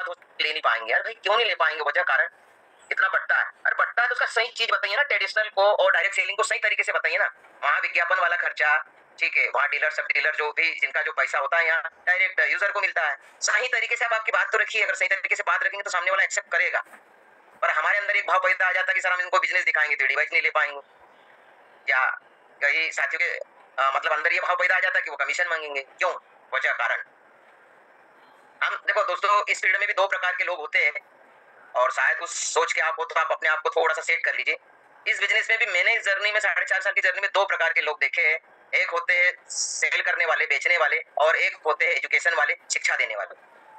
बात हो ले नहीं पाएंगे। यार भाई क्यों नहीं ले पाएंगे? वजह कारण इतना बट्टा है। अरे बट्टा है तो उसका सही चीज बताइए ना, ट्रेडिशनल को और डायरेक्ट सेलिंग को सही तरीके से बताइए ना। वहाँ विज्ञापन वाला खर्चा ठीक है, वहाँ डीलर सब डीलर जो भी जिनका जो पैसा होता है यहाँ डायरेक्ट यूजर को मिलता है। सही तरीके से आप आपकी बात तो रखिए, अगर सही तरीके से बात रखेंगे तो सामने वाला एक्सेप्ट करेगा। पर हमारे अंदर एक भाव पैदा आ जाता है कि सर हम इनको बिजनेस दिखाएंगे तो डिवाइस नहीं ले पाएंगे, या कई साथियों के मतलब अंदर ये भाव पैदा आ जाता है कि वो कमीशन मांगेंगे। क्यों? वजह कारण हम देखो दोस्तों, इस फील्ड में भी दो प्रकार के लोग होते हैं, और शायद उस सोच के आप हो तो आप अपने आप को थोड़ा सा सेट कर लीजिए। इस बिजनेस में भी मैंने इस जर्नी में 4.5 साल की जर्नी में दो प्रकार के लोग देखे हैं। एक होते हैं सेल करने वाले, बेचने वाले, और एक होते हैं एजुकेशन वाले, शिक्षा देने वाले।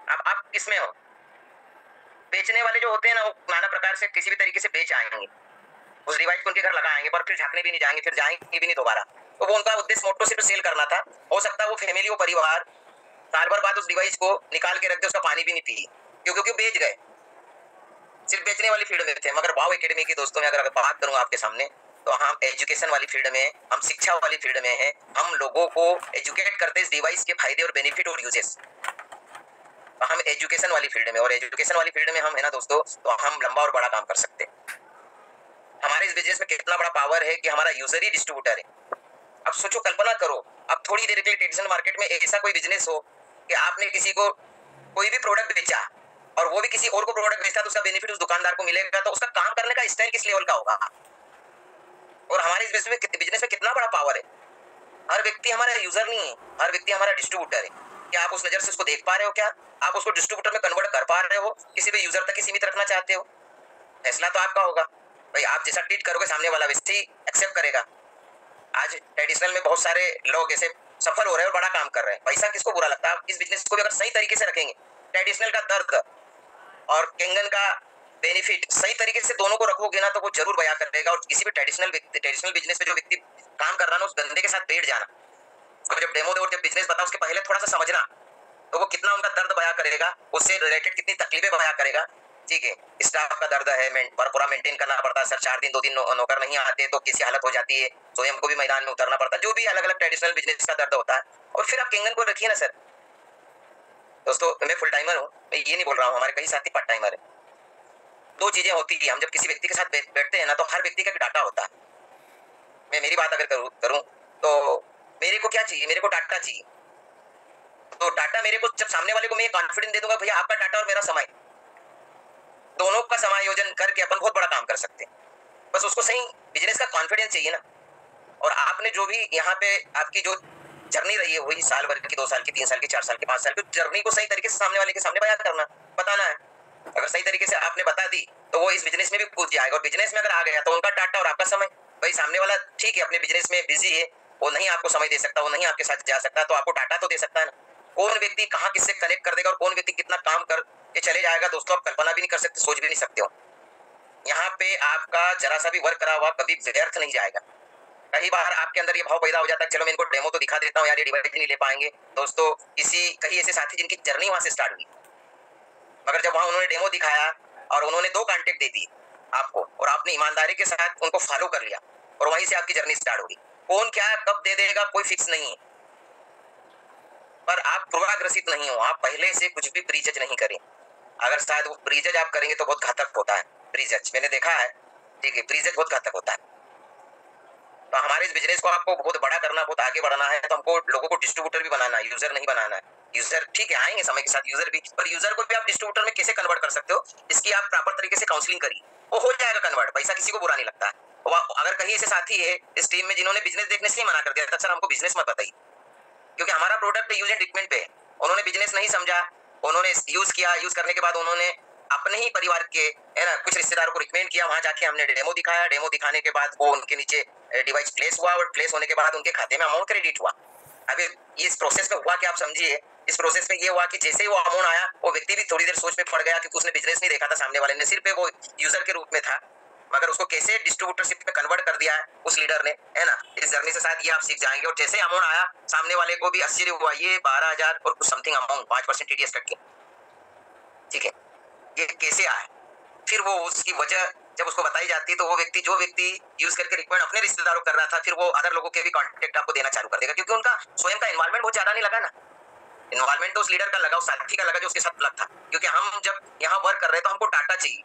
अब आप किसमें हो? बेचने वाले जो होते हैं ना, वो नाना प्रकार से किसी भी तरीके से बेच आएंगे, उस डिवाइस को उनके घर लगाएंगे, पर फिर झांकने भी नहीं जाएंगे, फिर जाएंगे भी नहीं दोबारा। तो वो उनका उद्देश्य मोटो सिर्फ सेल करना था। हो सकता है वो फैमिली, वो परिवार साल भर बाद उस डिवाइस को निकाल के रख दे, उसका पानी भी नहीं पी, क्योंकि बेच गए, सिर्फ बेचने वाली फील्ड में थे। मगर वाव एकेडमी की दोस्तों में अगर बात करूंगा आपके सामने, तो हम एजुकेशन वाली फील्ड में, हम शिक्षा वाली फील्ड में हैं। हम लोगों को एजुकेट करते हैं इस डिवाइस के फायदे और बेनिफिट और यूजेस। हम एजुकेशन वाली फील्ड में, और एजुकेशन वाली फील्ड में हम है ना दोस्तों, तो हम लंबा और बड़ा काम कर सकते हैं। हमारे इस बिजनेस में कितना बड़ा पावर है कि हमारा यूजर ही डिस्ट्रीब्यूटर है। अब सोचो, कल्पना करो, अब थोड़ी देर के लिए ट्रेडिशनल मार्केट में ऐसा कोई बिजनेस हो कि आपने किसी को कोई भी प्रोडक्ट बेचा और वो भी किसी और को प्रोडक्ट बेचता, तो उसका बेनिफिट उस दुकानदार को मिलेगा, तो उसका काम करने का स्टाइल किस लेवल का होगा। और हमारे इस बिजनेस में कितना बड़ा पावर है। हर व्यक्ति हमारा यूजर नहीं है, हर व्यक्ति हमारा डिस्ट्रीब्यूटर है। क्या आप उस नजर से उसको देख पा रहे हो? क्या आप उसको डिस्ट्रीब्यूटर में कन्वर्ट कर पा रहे हो? किसी भी यूजर तक ही सीमित रखना चाहते हो? फैसला तो आपका होगा भाई। आप जैसा ट्रीट करोगे सामने वाला वैसे ही एक्सेप्ट करेगा। आज ट्रेडिशनल में बहुत सारे लोग ऐसे सफल हो रहे हैं और बड़ा काम कर रहे हैं। पैसा किसको बुरा लगता है? आप इस बिजनेस को भी अगर सही तरीके से रखेंगे, ट्रेडिशनल का दर्द और कैंगन का बेनिफिट सही तरीके से दोनों को रखोगे ना, तो वो जरूर बयां करेगा। और किसी भी ट्रेडिशनल बिजनेस में जो व्यक्ति काम कर रहा है ना, उस बंदे के साथ बैठ जाना, उसको जब डेमो दो और जब बिजनेस बताओ, उसके पहले थोड़ा सा समझना, तो वो कितना उनका दर्द बयां करेगा, उससे रिलेटेड कितनी तकलीफें बयां करेगा। ठीक है, स्टाफ का दर्द है, पूरा मेंटेन करना पड़ता है सर, 4 दिन 2 दिन नौकर नहीं आते तो कैसी हालत हो जाती है, स्वयं को भी मैदान में उतरना पड़ता है, जो भी अलग अलग ट्रेडिशनल बिजनेस का दर्द होता है। और फिर आप कैंगन को रखिए ना सर। दोस्तों मैं फुल टाइमर हूँ, मैं ये नहीं बोल रहा हूँ, हमारे कई साथी पार्ट टाइमर है। दो चीजें होती है, हम जब किसी व्यक्ति के साथ बैठते हैं ना, तो हर व्यक्ति का एक डाटा होता है। मैं मेरी बात अगर करूँ तो मेरे को क्या चाहिए? मेरे को डाटा चाहिए। तो डाटा मेरे को, जब सामने वाले को मैं कॉन्फिडेंस दे दूंगा भैया आपका डाटा और मेरा समय, दोनों का समायोजन करके अपन बहुत बड़ा काम कर सकते हैं। बस उसको सही बिजनेस का कॉन्फिडेंस चाहिए ना। और आपने जो भी यहाँ पे आपकी जो जर्नी रही है, वही साल भर की, 2 साल की, 3 साल की, 4 साल की, 5 साल की जर्नी को सही तरीके से सामने वाले के सामने बयान करना, बताना है। अगर सही तरीके से आपने बता दी तो वो इस बिजनेस में भी कूद जाएगा। और बिजनेस में अगर आ गया तो उनका डाटा और आपका समय, भाई सामने वाला ठीक है अपने बिजनेस में बिजी है, वो नहीं आपको समय दे सकता, वो नहीं आपके साथ जा सकता, तो आपको डाटा तो दे सकता है ना। कौन व्यक्ति कहाँ किससे कनेक्ट कर देगा और कौन व्यक्ति कितना काम कर के चले जाएगा, दोस्तों आप कल्पना भी नहीं कर सकते, सोच भी नहीं सकते हो। यहाँ पे आपका जरा सा भी वर्क करा हुआ कभी व्यर्थ नहीं जाएगा। कई बार आपके अंदर ये भाव पैदा हो जाता है, चलो मैं इनको डेमो तो दिखा देता हूँ यार, ये डिवाइस नहीं ले पाएंगे। दोस्तों कई ऐसे साथी जिनकी जर्नी वहां से स्टार्ट हुई, मगर जब वहां उन्होंने डेमो दिखाया और उन्होंने 2 कॉन्टेक्ट दे दिए आपको, और आपने ईमानदारी के साथ उनको फॉलो कर लिया, और वहीं से आपकी जर्नी स्टार्ट होगी। कौन क्या कब दे देगा कोई फिक्स नहीं है, पर आप पूर्वाग्रसित नहीं हो, आप पहले से कुछ भी प्रीजज नहीं करें। अगर शायद वो प्रीजज आप करेंगे तो बहुत घातक होता है। प्रीजज मैंने देखा है, ठीक है, प्रीजज बहुत घातक होता है। तो हमारे इस बिजनेस को आपको बहुत बड़ा करना, बहुत आगे बढ़ाना है, तो हमको लोगों को डिस्ट्रीब्यूटर भी बनाना है, यूजर नहीं बनाना है। यूजर ठीक है आएंगे समय के साथ यूजर भी, पर यूजर को भी आप डिस्ट्रीब्यूटर में कैसे कन्वर्ट कर सकते हो, इसकी आप प्रॉपर तरीके से काउंसलिंग करिए, वो हो जाएगा कन्वर्ट। पैसा किसी को बुरा नहीं लगता है। अगर कहीं ऐसे साथी है इस टीम में जिन्होंने बिजनेस देखने से ही मना कर दिया था, सर हमको बिजनेस मत बताइए, क्योंकि हमारा प्रोडक्ट यूज एंड ट्रीटमेंट पे है, उन्होंने बिजनेस नहीं समझा, उन्होंने यूज किया, यूज करने के बाद उन्होंने अपने ही परिवार के है ना कुछ रिश्तेदारों को रिकमेंड किया, वहां जाके हमने डेमो दिखाया, डेमो दिखाने के बाद वो उनके नीचे डिवाइस प्लेस हुआ, और प्लेस होने के बाद उनके खाते में अमाउंट क्रेडिट हुआ। अभी इस प्रोसेस में हुआ कि आप समझिए, इस प्रोसेस में ये हुआ कि जैसे ही वो अमाउंट आया, वो व्यक्ति भी थोड़ी देर सोच में पड़ गया, क्योंकि उसने बिजनेस नहीं देखा था, सामने वाले ने सिर्फ वो यूजर के रूप में था, मगर उसको कैसे डिस्ट्रीब्यूटरशिप में कन्वर्ट कर दिया है उस लीडर ने, है ना। इस जर्नी से शायद ये आप सीख जाएंगे। और जैसे अमाउंट आया, सामने वाले को भी आश्चर्य हुआ, ये 12,000 और कुछ समथिंग अमाउंट 5% टीडीएस कट के, ठीक है, ये कैसे आया। फिर वो उसकी वजह जब उसको बताई जाती है, तो वो व्यक्ति जो व्यक्ति यूज करके रिकमेंड अपने रिश्तेदारों कर रहा था, फिर वो अदर लोगों के भी कॉन्टेक्ट आपको देना चालू कर देगा, क्योंकि उनका स्वयं का इन्वॉल्वमेंट बहुत ज्यादा नहीं लगा ना। इन्वॉल्वमेंट तो उस लीडर का लगा, उस साथी का लगा जो उसके साथ लग था, क्योंकि हम जब यहाँ वर्क कर रहे हैं तो हमको डाटा चाहिए,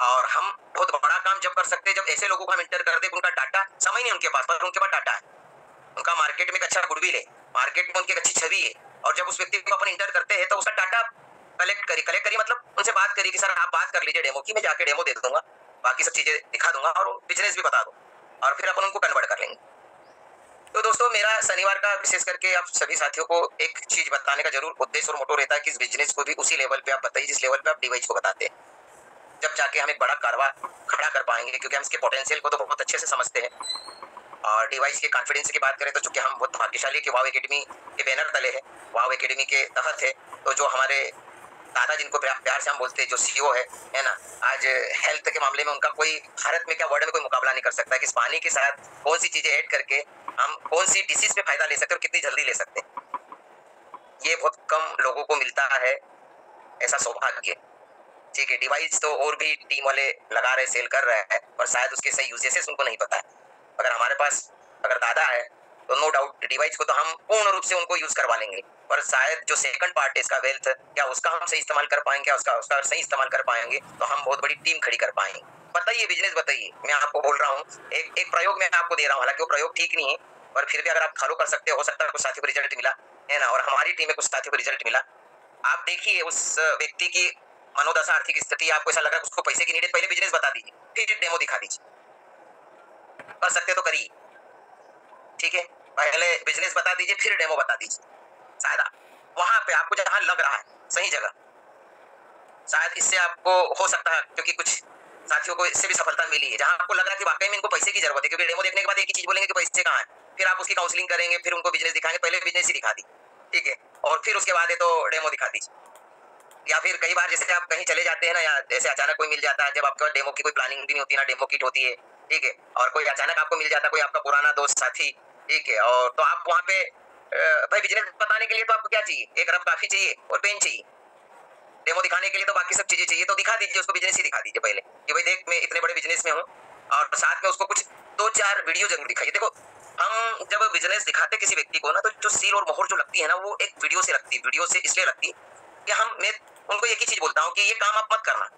और हम बहुत बड़ा काम जब कर सकते हैं जब ऐसे लोगों को हम इंटर करते हैं उनका डाटा समय नहीं उनके पास, पर उनके पास डाटा है, उनका मार्केट में एक अच्छा गुडविल है, मार्केट में उनकी एक अच्छी छवि है, और जब उस व्यक्ति को अपन इंटर करते हैं तो उसका डाटा कलेक्ट करी मतलब उनसे बात करी कि सर आप बात कर लीजिए डेमो की, मैं जाके डेमो दे दूंगा, बाकी सब चीजें दिखा दूंगा और बिजनेस भी बता दो, और फिर अपन उनको कन्वर्ट कर लेंगे। तो दोस्तों मेरा शनिवार का विशेष करके आप सभी साथियों को एक चीज बताने का जरूर उद्देश्य और मोटो रहता है कि इस बिजनेस को भी उसी लेवल पे आप बताइए जिस लेवल पे आप डिवाइस को बताते हैं, जब जाके हम एक बड़ा कारवा खड़ा कर पाएंगे, क्योंकि हम इसके पोटेंशियल को तो बहुत अच्छे से समझते हैं। और डिवाइस के कॉन्फिडेंस की बात करें तो चूंकि हम बहुत भाग्यशाली कि वाव एकेडमी के बैनर तले है, वाव एकेडमी के तहत है, तो जो हमारे दादा जिनको प्यार से हम बोलते हैं जो सीईओ है ना, आज हेल्थ के मामले में उनका कोई भारत में क्या वर्ल्ड में कोई मुकाबला नहीं कर सकता है कि इस पानी के साथ कौन सी चीजें ऐड करके हम कौन सी डिसीज पे फायदा ले सकते हैं और कितनी जल्दी ले सकते हैं। ये बहुत कम लोगों को मिलता है ऐसा सौभाग्य। ठीक है, डिवाइस तो और भी टीम वाले लगा रहे, सेल कर रहे हैं, पर शायद उसके सही यूजेसेस उनको नहीं पता है। अगर हमारे पास अगर दादा है तो नो डाउट डिवाइस को तो हम पूर्ण रूप से उनको यूज करवा लेंगे, पर शायद जो सेकंड पार्ट है इसका वेल्थ, क्या उसका हम सही इस्तेमाल कर पाएंगे, क्या उसका सही इस्तेमाल कर पाएंगे तो हम बहुत बड़ी टीम खड़ी कर पाएंगे। बताइए बिजनेस बताइए, मैं आपको बोल रहा हूँ एक प्रयोग मैं आपको दे रहा हूँ, हालांकि वो प्रयोग ठीक नहीं है, पर फिर भी अगर आप फॉलो कर सकते हो सकता है कुछ साथियों को रिजल्ट मिला है ना, और हमारी टीम में कुछ साथियों को रिजल्ट मिला। आप देखिए उस व्यक्ति की मनोदशा, आर्थिक स्थिति, आपको ऐसा लगा उसको पैसे की नीड है, पहले बिजनेस बता दीजिए, फिर डेमो दिखा दीजिए, कर सकते तो करिए। ठीक है, पहले बिजनेस बता दीजिए फिर डेमो बता दीजिए, शायद वहां पे आपको जहां लग रहा है सही जगह, शायद इससे आपको हो सकता है, क्योंकि कुछ साथियों को इससे भी सफलता मिली है, जहां आपको लग रहा है कि वाकई में इनको पैसे की जरूरत है, क्योंकि डेमो देखने के बाद एक ही चीज बोलेंगे कि पैसे कहाँ है, फिर आप उसकी काउंसलिंग करेंगे, फिर उनको बिजनेस दिखाएंगे, पहले बिजनेस ही दिखा दी, ठीक है, और फिर उसके बाद है तो डेमो दिखा दीजिए। या फिर कई बार जैसे आप कहीं चले जाते हैं ना, या जैसे अचानक कोई मिल जाता है, जब आपके पास डेमो की कोई प्लानिंग भी नहीं होती ना, डेमो किट होती है, ठीक है, और कोई अचानक आपको मिल जाता है, कोई आपका पुराना दोस्त साथी, ठीक है, और तो आप वहाँ पे भाई बिजनेस बताने के लिए तो आपको क्या चाहिए, एक रफ काफी चाहिए और पेन चाहिए, डेमो दिखाने के लिए तो बाकी सब चीजें चाहिए, तो दिखा दीजिए उसको, बिजनेस ही दिखा दीजिए पहले कि भाई देख मैं इतने बड़े बिजनेस में हूँ, और साथ में उसको कुछ 2-4 वीडियो जरूर दिखाइए। देखो हम जब बिजनेस दिखाते किसी व्यक्ति को ना, तो जो सील और मोहर जो लगती है ना, वो एक वीडियो से लगती है, वीडियो से इसलिए लगती है कि मैं उनको एक ही चीज बोलता हूँ कि ये काम आप मत करना,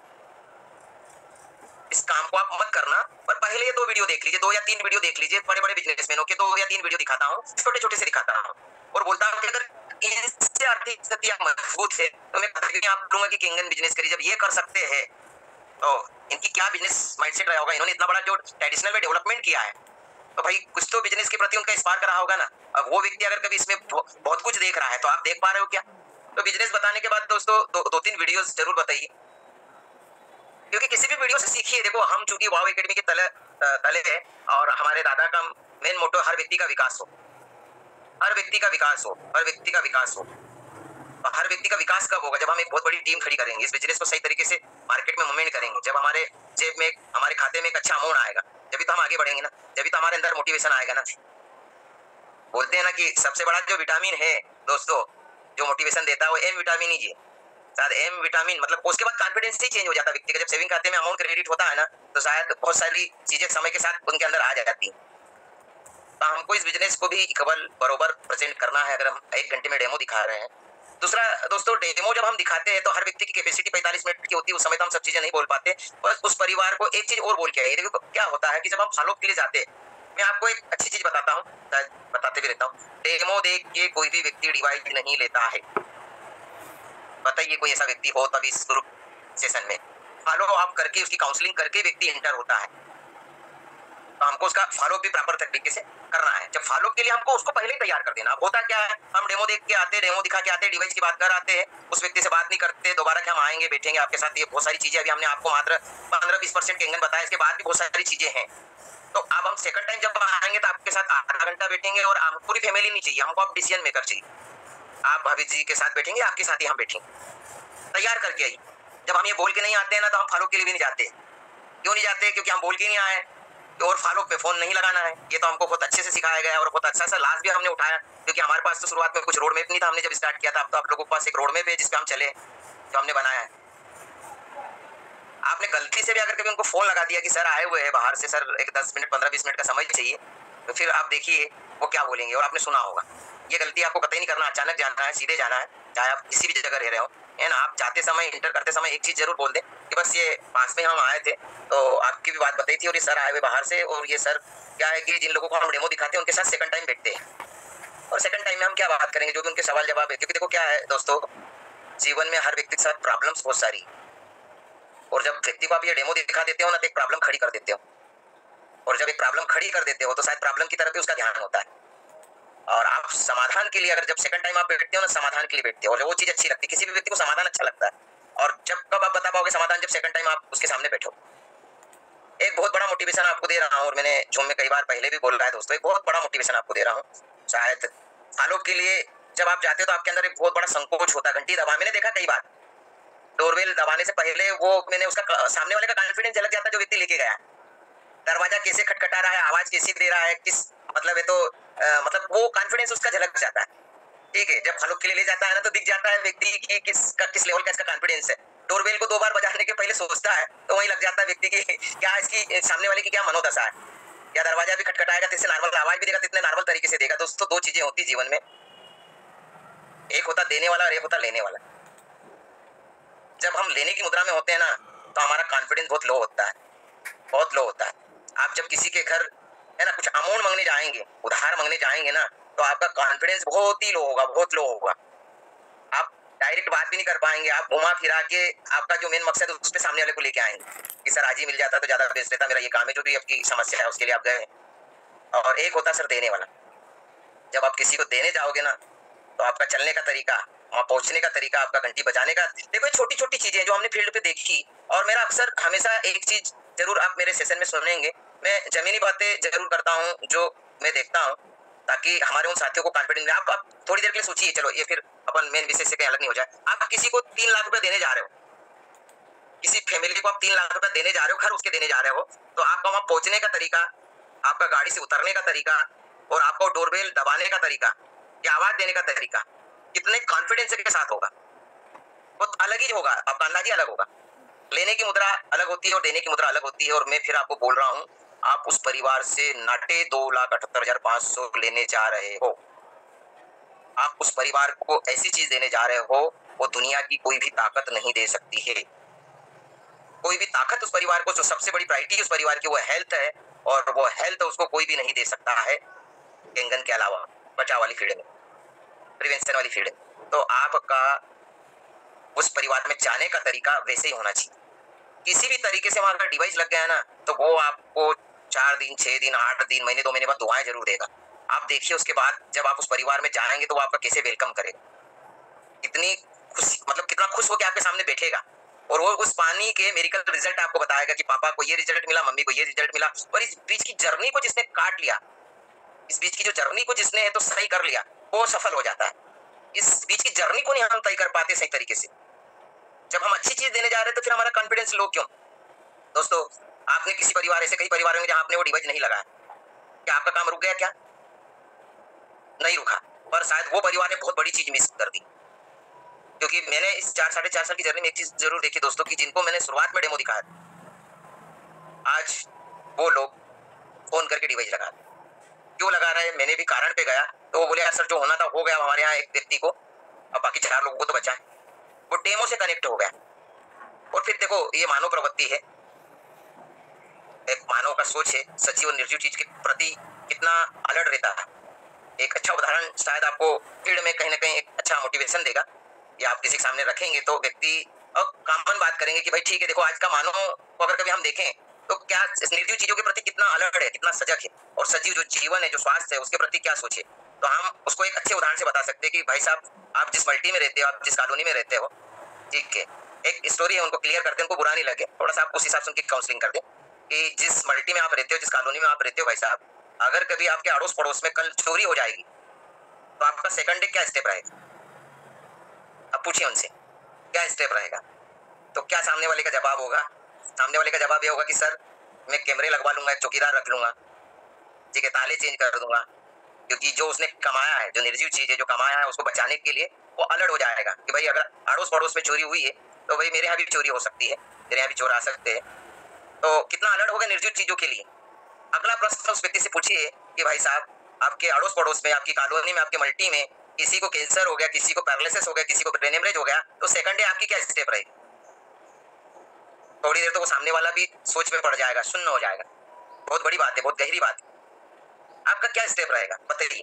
इस काम को आप मत करना, पर पहले ये 2 वीडियो देख लीजिए, 2 या 3 वीडियो देख लीजिए, बड़े बड़े बिजनेसमैनों के 2 या 3 वीडियो दिखाता हूँ, छोटे छोटे से दिखाता हूँ, और बोलता हूँ कि अगर इनसे आर्थिक स्थिति मजबूत है तो मैं आप बोलूंगा कि किंगन बिजनेस करिए, जब ये कर सकते हैं तो इनकी क्या बिजनेस माइंडसेट रहा होगा, इन्होंने इतना बड़ा जो ट्रेडिशनल में डेवलपमेंट किया है, तो भाई कुछ तो बिजनेस के प्रति उनका स्पार्क रहा होगा ना। अब वो व्यक्ति अगर कभी इसमें बहुत कुछ देख रहा है तो आप देख पा रहे हो क्या? तो बिजनेस बताने के बाद दोस्तों 2-3 वीडियोस जरूर बताइए, क्योंकि किसी भी वीडियो से सीखिए। देखो हम चूंकि वाव एकेडमी के तले है, और हमारे दादा का मेन मोटो हर व्यक्ति का विकास हो, हर व्यक्ति का विकास हो, हर व्यक्ति का विकास हो। हर व्यक्ति का विकास कब होगा? जब हम एक बहुत बड़ी टीम खड़ी करेंगे, इस बिजनेस को सही तरीके से मार्केट में मूवमेंट करेंगे, जब हमारे जेब में हमारे खाते में एक अच्छा अमाउंट आएगा, जब तो हम आगे बढ़ेंगे ना, जब तो हमारे अंदर मोटिवेशन आएगा ना। बोलते हैं ना कि सबसे बड़ा जो विटामिन है दोस्तों, जो मोटिवेशन देता है वो एम विटामिन ही है। शायद एम विटामिन मतलब उसके बाद कॉन्फिडेंस ही चेंज हो जाता है व्यक्ति का। जब सेविंग खाते में अमाउंट क्रेडिट होता है ना, तो शायद बहुत सारी चीजें समय के साथ उनके अंदर आ जाती हैं। तो हमको इस बिजनेस को भी इक्वल बरोबर प्रेजेंट करना है, अगर हम 1 घंटे में डेमो दिखा रहे हैं। दूसरा दोस्तों, डेमो जब हम दिखाते हैं तो हर व्यक्ति की कैपेसिटी 45 मिनट की होती है, उस समय तो हम सब चीजें नहीं बोल पाते, बस उस परिवार को एक चीज और बोल के आइए। देखो क्या होता है कि जब हम फॉलो के लिए जाते हैं, मैं आपको एक अच्छी चीज बताता हूँ, बताते भी रहता हूँ, डेमो देख के कोई भी व्यक्ति डिवाइस नहीं लेता है। बताइए कोई ऐसा व्यक्ति हो तभी इस ग्रुप सेशन में फॉलो अप करके उसकी काउंसलिंग करके व्यक्ति एंटर होता है। तो हमको उसका फॉलो भी प्रॉपर तरीके से करना है। जब फॉलो के लिए हमको उसको पहले ही तैयार कर देना। अब होता क्या है, हम डेमो देख के आते हैं, डेमो दिखा के आते हैं, डिवाइस की बात कर आते हैं, उस व्यक्ति से बात नहीं करते दोबारा कि हम आएंगे बैठेंगे आपके साथ। ये बहुत सारी चीजें अभी हमने आपको मात्र 15-20% के एंगल बताया, इसके बाद भी बहुत सारी चीजें हैं। तो अब हम सेकंड टाइम जब आएंगे तो आपके साथ आधा घंटा बैठेंगे, और पूरी फैमिली नहीं चाहिए हमको, आप डिसीजन मेकर चाहिए। आप भाभी जी के साथ बैठेंगे, आपके साथ ही हम बैठेंगे, तैयार करके आइए। जब हम ये बोल के नहीं आते हैं ना, तो हम फॉलो के लिए भी नहीं जाते। क्यों नहीं जाते? क्योंकि हम बोल के नहीं आए, और फॉलो पे फोन नहीं लगाना है। ये तो हमको बहुत अच्छे से सिखाया गया है, और बहुत अच्छा सा लास्ट भी हमने उठाया, क्योंकि हमारे पास तो शुरुआत में कुछ रोड मैप नहीं था। हमने जब स्टार्ट किया था, अब तो आप लोगों के पास एक रोड मैप है जिसपे हम चले, जो हमने बनाया है। आपने गलती से भी अगर कभी उनको फोन लगा दिया कि सर आए हुए हैं बाहर से, सर एक 10 मिनट 15-20 मिनट का समय चाहिए, तो फिर आप देखिए वो क्या बोलेंगे। और आपने सुना होगा, ये गलती आपको कतई नहीं करना, अचानक जाना है, सीधे जाना है, चाहे आप किसी भी जगह रह रहे हो, है ना। आप जाते समय, इंटर करते समय एक चीज जरूर बोल दें कि बस ये पास में हम आए थे, तो आपकी भी बात बताई थी, और ये सर आए हुए बाहर से, और ये सर क्या है कि जिन लोगों को हम डेमो दिखाते हैं उनके साथ सेकंड टाइम बैठते हैं, और सेकंड टाइम में हम क्या बात करेंगे, जो भी उनके सवाल जवाब है। क्योंकि देखो क्या है दोस्तों, जीवन में हर व्यक्ति के साथ प्रॉब्लम्स बहुत सारी, और जब व्यक्ति को आप ये डेमो दिखा देते हो ना, तो एक प्रॉब्लम खड़ी कर देते हो, और जब एक प्रॉब्लम खड़ी कर देते हो तो शायद प्रॉब्लम की तरफ भी उसका ध्यान होता है। और आप समाधान के लिए, अगर जब सेकंड टाइम आप बैठते हो ना, समाधान के लिए बैठते हो, और वो चीज अच्छी लगती है, किसी भी व्यक्ति को समाधान अच्छा लगता है। और जब कब आप बता पाओगे समाधान, जब सेकंड टाइम आप उसके सामने बैठो। एक बहुत बड़ा मोटिवेशन आपको दे रहा हूँ, और मैंने जूम में कई बार पहले भी बोला है दोस्तों, एक बहुत बड़ा मोटिवेशन आपको दे रहा हूँ। शायद सालों के लिए जब आप जाते हो तो आपके अंदर एक बहुत बड़ा संकोच होता है घंटी दबा। मैंने देखा कई बार डोरबेल दबाने से पहले वो मैंने उसका सामने वाले का कॉन्फिडेंस झलक जाता है, जो व्यक्ति लेके गया, दरवाजा कैसे खटखटा रहा है, आवाज कैसी दे रहा है, किस मतलब है, तो मतलब वो कॉन्फिडेंस उसका झलक जाता है। ठीक है, जब फलूक के लिए ले जाता है ना, तो दिख जाता है व्यक्ति की किस लेवल का इसका कॉन्फिडेंस है। डोरबेल को 2 बार बजाने के पहले सोचता है, तो वही लग जाता है व्यक्ति की क्या इसकी सामने वाले की क्या मनोदशा है। या दरवाजा भी खटखटाएगा तो इससे नॉर्मल आवाज भी देगा, तो इतने नॉर्मल तरीके से देगा। दोस्तों 2 चीजें होती जीवन में, एक होता देने वाला और एक होता लेने वाला। जब हम लेने की मुद्रा में होते हैं ना, तो हमारा कॉन्फिडेंस बहुत लो होता है, बहुत लो होता है। आप जब किसी के घर है ना कुछ अमाउंट मांगने जाएंगे, उधार मांगने जाएंगे ना, तो आपका कॉन्फिडेंस बहुत ही लो होगा, बहुत लो होगा। आप डायरेक्ट बात भी नहीं कर पाएंगे, आप घुमा फिरा के आपका जो मेन मकसद है उस पे सामने वाले को लेके आएंगे कि सर आज ही मिल जाता तो ज्यादा बेस्ट रहता, मेरा ये काम है, जो भी आपकी समस्या है उसके लिए आप गए। और एक होता सर देने वाला। जब आप किसी को देने जाओगे ना, तो आपका चलने का तरीका, वहां पहुंचने का तरीका, आपका घंटी बजाने का, देखो ये छोटी छोटी चीजें जो हमने फील्ड पे देखी। और मेरा अक्सर हमेशा एक चीज जरूर आप मेरे सेशन में सुनेंगे, मैं जमीनी बातें जरूर करता हूँ जो मैं देखता हूँ, ताकि हमारे उन साथियों को कॉन्फिडेंस मिले। आप थोड़ी देर के लिए सोचिए, चलो ये फिर अपन मेन विषय से कहीं अलग नहीं हो जाए। आप किसी को 3 लाख रुपए देने जा रहे हो, किसी फैमिली को आप 3 लाख रुपए देने जा रहे हो, घर उसके देने जा रहे हो, तो आपका वहां पहुंचने का तरीका, आपका गाड़ी से उतरने का तरीका, और आपको डोरबेल दबाने का तरीका या आवाज देने का तरीका कितने कॉन्फिडेंस के साथ होगा, वो अलग ही होगा, आपका अंदाज ही अलग होगा। लेने की मुद्रा अलग होती है और देने की मुद्रा अलग होती है। और मैं फिर आपको बोल रहा हूँ, आप उस परिवार से नाटे 2,78,500 लेने जा रहे हो, आप उस परिवार को ऐसी चीज देने जा रहे हो वो दुनिया की कोई भी ताकत नहीं दे सकती है। कोई भी ताकत उस परिवार को, जो सबसे बड़ी प्रायोरिटी उस परिवार की वो हेल्थ है, और वो हेल्थ उसको कोई भी नहीं दे सकता है एंगन के अलावा, बचाव वाली फील्ड में, प्रिवेंशन वाली फील्ड में। तो आपका उस परिवार में जाने का तरीका वैसे ही होना चाहिए। किसी भी तरीके से वहां अगर डिवाइस लग गया ना, तो वो आपको 4 दिन, 6 दिन, 8 दिन, महीने, 2 महीने बाद दुआएं जरूर देगा। आप देखिए उसके बाद जब आप उस परिवार में जाएंगे तो वो आपका कैसे वेलकम करेगा, कितनी खुश, मतलब कितना खुश होकर आपके सामने बैठेगा। और वो उस पानी के मेडिकल रिजल्ट आपको बताएगा कि पापा को ये रिजल्ट मिला, मम्मी को ये रिजल्ट मिला। और इस बीच की जर्नी को जिसने काट लिया, इस बीच की जो जर्नी को जिसने तो सही कर लिया, वो सफल हो जाता है। इस बीच की जर्नी को नहीं हम तय कर पाते सही तरीके से। जब हम अच्छी चीज देने जा रहे हैं तो फिर हमारा कॉन्फिडेंस लो क्यों? दोस्तों आपने किसी परिवार, ऐसे कई परिवार होंगे जहां आपने वो डिवाइस नहीं लगाया, क्या आपका काम रुक गया? क्या नहीं रुका, पर शायद वो परिवार ने बहुत बड़ी चीज मिस कर दी। क्योंकि मैंने इस 4-4.5 साल की जर्नी में एक चीज जरूर देखी दोस्तों, की जिनको मैंने शुरुआत में डेमो दिखाया, आज वो लोग फोन करके डिवाइस लगा रहे। क्यों लगा रहे हैं? मैंने भी कारण पे गया तो वो बोले यार सर जो होना था हो गया हमारे यहाँ एक व्यक्ति को, अब बाकी 4 लोगों को तो बचा है। वो डेमो से कनेक्ट हो गया। और फिर देखो ये मानव प्रवृत्ति है, एक मानव का सोच है सजीव और निर्जीव चीज के प्रति कितना अलर्ट रहता है। एक अच्छा उदाहरण शायद आपको फील्ड में कहीं ना कहीं एक अच्छा मोटिवेशन देगा, या आप किसी के सामने रखेंगे तो व्यक्ति कॉमन बात करेंगे कि भाई ठीक है, देखो आज का मानव को अगर कभी हम देखें तो क्या निर्जीव चीजों के प्रति कितना अलर्ट है, कितना सजग है, और सजीव जो जीवन है, जो स्वास्थ्य है, उसके प्रति क्या सोचे। तो हम उसको एक अच्छे उदाहरण से बता सकते हैं कि भाई साहब आप जिस मल्टी में रहते हो, आप जिस कॉलोनी में रहते हो, ठीक है, एक स्टोरी है, उनको क्लियर करते हैं, उनको बुरा नहीं लगे, थोड़ा सा आप उस हिसाब से उनकी काउंसलिंग कर दें कि जिस मल्टी में आप रहते हो, जिस कॉलोनी में आप रहते हो, भाई साहब अगर कभी आपके अड़ोस पड़ोस में कल चोरी हो जाएगी तो आपका सेकंड डे क्या स्टेप रहेगा? अब पूछिए उनसे क्या स्टेप रहेगा। तो क्या सामने वाले का जवाब होगा? सामने वाले का जवाब ये होगा कि सर मैं कैमरे लगवा लूंगा, एक चौकीदार रख लूंगा, ठीक है, ताले चेंज कर दूंगा। क्योंकि जो उसने कमाया है, जो निर्जीव चीज है, जो कमाया है, उसको बचाने के लिए वो अलर्ट हो जाएगा कि भाई अगर अड़ोस पड़ोस में चोरी हुई है तो भाई मेरे यहाँ भी चोरी हो सकती है, मेरे यहाँ भी चोर आ सकते हैं। तो कितना अलर्ट होगा निर्जीव चीजों के लिए। अगला प्रश्न उस व्यक्ति से पूछिए कि भाई साहब आपके अड़ोस पड़ोस में, आपकी कॉलोनी में, आपके मल्टी में किसी को कैंसर हो गया, किसी को पैरालिसिस हो गया, किसी को ब्रेन हेमरेज हो गया, तो सेकंड डे आपकी क्या स्टेप रहेगी? थोड़ी देर तो वो सामने वाला भी सोच में पड़ जाएगा, सुन्न हो जाएगा। बहुत बड़ी बात है, बहुत गहरी बात है। आपका क्या स्टेप रहेगा बताइए?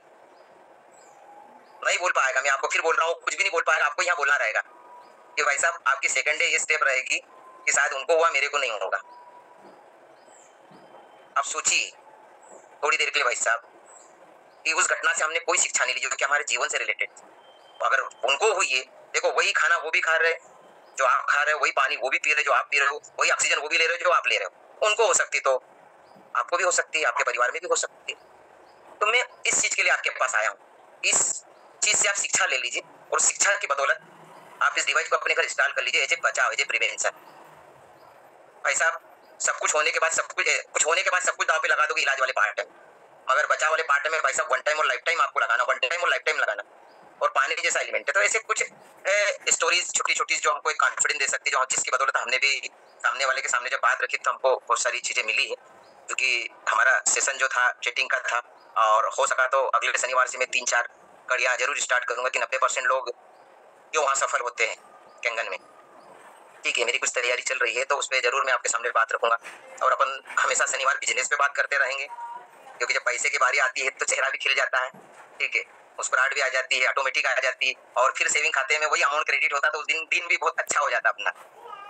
नहीं बोल पाएगा। मैं आपको फिर बोल रहा हूँ, कुछ भी नहीं बोल पाएगा। आपको यहाँ बोलना रहेगा कि भाई साहब आपकी सेकंड डे ये स्टेप रहेगी कि शायद उनको हुआ, मेरे को नहीं होगा। आप सोचिए थोड़ी देर के लिए भाई साहब कि उस घटना से हमने कोई शिक्षा नहीं ली जो कि हमारे जीवन से रिलेटेड। तो अगर उनको हुई है, देखो वही खाना वो भी खा रहे जो आप खा रहे हो, वही पानी वो भी पी रहे जो आप पी रहे हो, वही ऑक्सीजन वो भी ले रहे हो जो आप ले रहे हो। उनको हो सकती तो आपको भी हो सकती है, आपके परिवार में भी हो सकती है। तो मैं इस चीज के लिए आपके पास आया हूँ। इस चीज से आप शिक्षा ले लीजिए और शिक्षा की बदौलत आप इस डिवाइस को अपने घर इंस्टॉल कर लीजिए एज ए बचाव, एज ए प्रिवेंशन। भाई साहब सब कुछ होने के बाद सब कुछ होने के बाद सब कुछ दाव पे लगा दोगे इलाज वाले पार्ट है, मगर बचाव वाले पार्ट में भाई साहब वन टाइम और लाइफ टाइम आपको लगाना, वन टाइम और लाइफ टाइम लगाना। और पानी जैसा एलिमेंट है। तो ऐसे कुछ स्टोरीज छोटी छोटी जो हमको एक कॉन्फिडेंस दे सकती है, जो जिसकी बदौलत हमने भी सामने वाले के सामने जब बात रखी तो हमको बहुत सारी चीजें मिली है। क्योंकि हमारा सेशन जो था चैटिंग का था, और हो सका तो अगले शनिवार से मैं 3-4 कड़ियाँ जरूर स्टार्ट करूंगा कि 90% लोग क्यों वहाँ सफल होते हैं कैंगन में। ठीक है, मेरी कुछ तैयारी चल रही है तो उस पर जरूर मैं आपके सामने बात रखूंगा। और अपन हमेशा शनिवार बिजनेस पे बात करते रहेंगे, क्योंकि जब पैसे की बारी आती है तो चेहरा भी खिल जाता है। ठीक है, मुस्कुराहट भी आ जाती है, ऑटोमेटिक आ जाती है, और फिर सेविंग खाते में वही अमाउंट क्रेडिट होता है तो उस दिन भी बहुत अच्छा हो जाता अपना।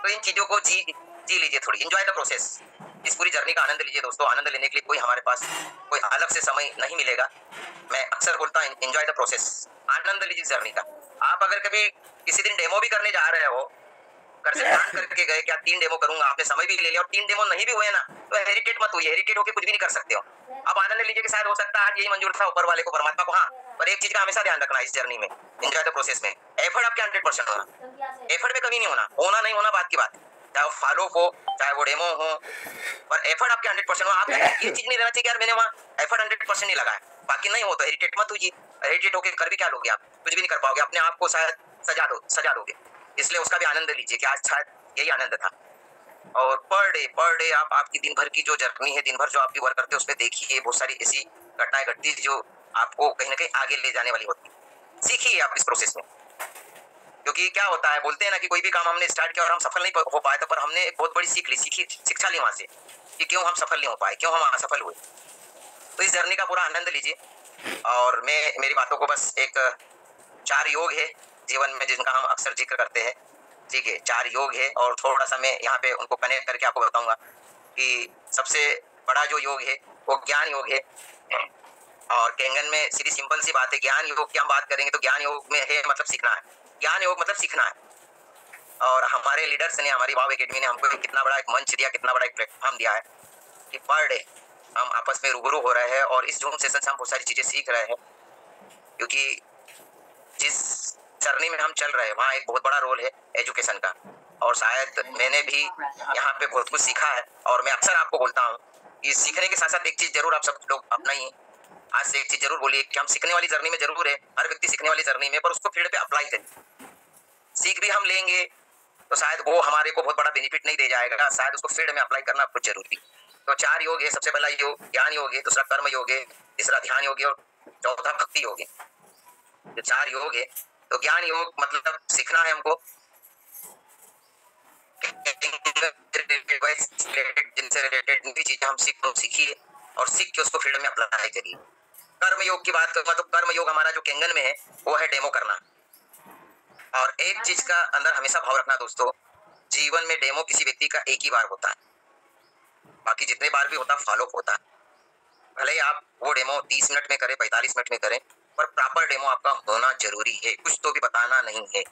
तो इन चीजों को जी लीजिए, थोड़ी एंजॉय द प्रोसेस। इस पूरी जर्नी का आनंद लीजिए दोस्तों। आनंद लेने के लिए कोई हमारे पास कोई अलग से समय नहीं मिलेगा। मैं अक्सर बोलता हूँ एंजॉय द प्रोसेस, आनंद लीजिए जर्नी का। आप अगर कभी किसी दिन डेमो भी करने जा रहे हो, घर से प्लान करके गए क्या 3 डेमो करूंगा, आपने समय भी ले लिया और 3 डेमो नहीं भी हुए ना, तो हेरिटेट मत हुई। हेरिटेट होके कुछ भी नहीं कर सकते हो। आप आनंद लीजिए कि शायद हो सकता है आज यही मंजूर था ऊपर वाले को, परमात्मा को। हाँ, पर एक चीज का हमेशा ध्यान रखना इस जर्नी में, एंजॉय द प्रोसेस में। एफर्ट आपके 100% होना, एफर्ट में कभी नहीं होना, होना नहीं होना बात की बात, चाहे वो फॉलो हो चाहे वो डेमो हो, पर एफर्ट आपके 100% हो। आप ये चीज नहीं रहना चाहिए यार मैंने वहाँ एफर्ट 100% नहीं लगाया, बाकी नहीं हो तो हेरिटेट मत हुई। हेरिटेट होके कर भी क्या लोगे आप? कुछ भी नहीं कर पाओगे, अपने आप को शायद सजा दोगे। इसलिए उसका भी आनंद लीजिए कि आज शायद यही आनंद था। और पर डे आप आपकी दिन भर की जो जर्नी है, दिन भर जो आप भी वर्क करते हैं उसमें देखिए बहुत सारी ऐसी घटनाएं घटती है जो आपको कहीं ना कहीं आगे ले जाने वाली होती है। सीखिए आप इस प्रोसेस में, क्योंकि क्या होता है बोलते हैं ना कि कोई भी काम हमने स्टार्ट किया और हम सफल नहीं हो पाए, तो पर हमने एक बहुत बड़ी शिक्षा ली वहां से कि क्यों हम सफल नहीं हो पाए, क्यों हम असफल हुए। तो इस जर्नी का पूरा आनंद लीजिए। और मैं मेरी बातों को बस एक 4 योग है जीवन में जिनका हम अक्सर जिक्र करते हैं। ठीक है, 4 योग है और थोड़ा सा मैं यहाँ पे उनको कनेक्ट करके आपको बताऊंगा कि सबसे बड़ा जो योग है वो ज्ञान योग है। और कैंगन में सीधी सिंपल सी बात है, ज्ञान योग की हम बात करेंगे तो ज्ञान योग में है मतलब सीखना है, ज्ञान योग मतलब सीखना है। और हमारे लीडर्स ने, हमारी वाव एकेडमी ने हमको कितना बड़ा एक मंच दिया, कितना बड़ा एक प्लेटफॉर्म दिया है कि पर डे हम आपस में रूबरू हो रहे हैं और इस जूम सेशन से हम बहुत सारी चीजें सीख रहे हैं। क्योंकि जिस जर्नी में हम चल रहे हैं वहाँ एक बहुत बड़ा रोल है एजुकेशन का, और शायद मैंने भी यहाँ पे बहुत कुछ सीखा है। और मैं अक्सर आपको बोलता हूँ कि सीखने के साथ साथ एक चीज जरूर आप सब लोग अपनाइए। आज से एक चीज जरूर बोलिए कि हम सीखने वाली जर्नी में जरूर है, हर व्यक्ति सीखने वाली जर्नी में, पर उसको फील्ड पे अप्लाई करिए। सीख भी हम लेंगे तो शायद वो हमारे को बहुत बड़ा बेनिफिट नहीं दे जाएगा, शायद उसको फील्ड में अप्लाई करना कुछ जरूरी। तो 4 योग है, सबसे पहला योग ज्ञान योग है, दूसरा कर्म योग है, तीसरा ध्यान योग है और चौथा भक्ति योग है। तो 4 योग है। तो ज्ञान योग मतलब सीखना है हमको, जिनसे रिलेटेड भी चीजें हम सीखिए और सीख के उसको फील्ड में अप्लाई करिए। कर्म योग की बात करूंगा तो कर्म योग हमारा जो कैंगन में है वो है डेमो करना। और एक चीज का अंदर हमेशा भाव रखना दोस्तों, जीवन में डेमो किसी व्यक्ति का एक ही बार होता है, बाकी जितने बार भी होता है फॉलो होता है। भले ही आप वो डेमो 30 मिनट में करें, 45 मिनट में करें, पर प्रॉपर डेमो आपका होना जरूरी है, कुछ तो भी बताना नहीं है।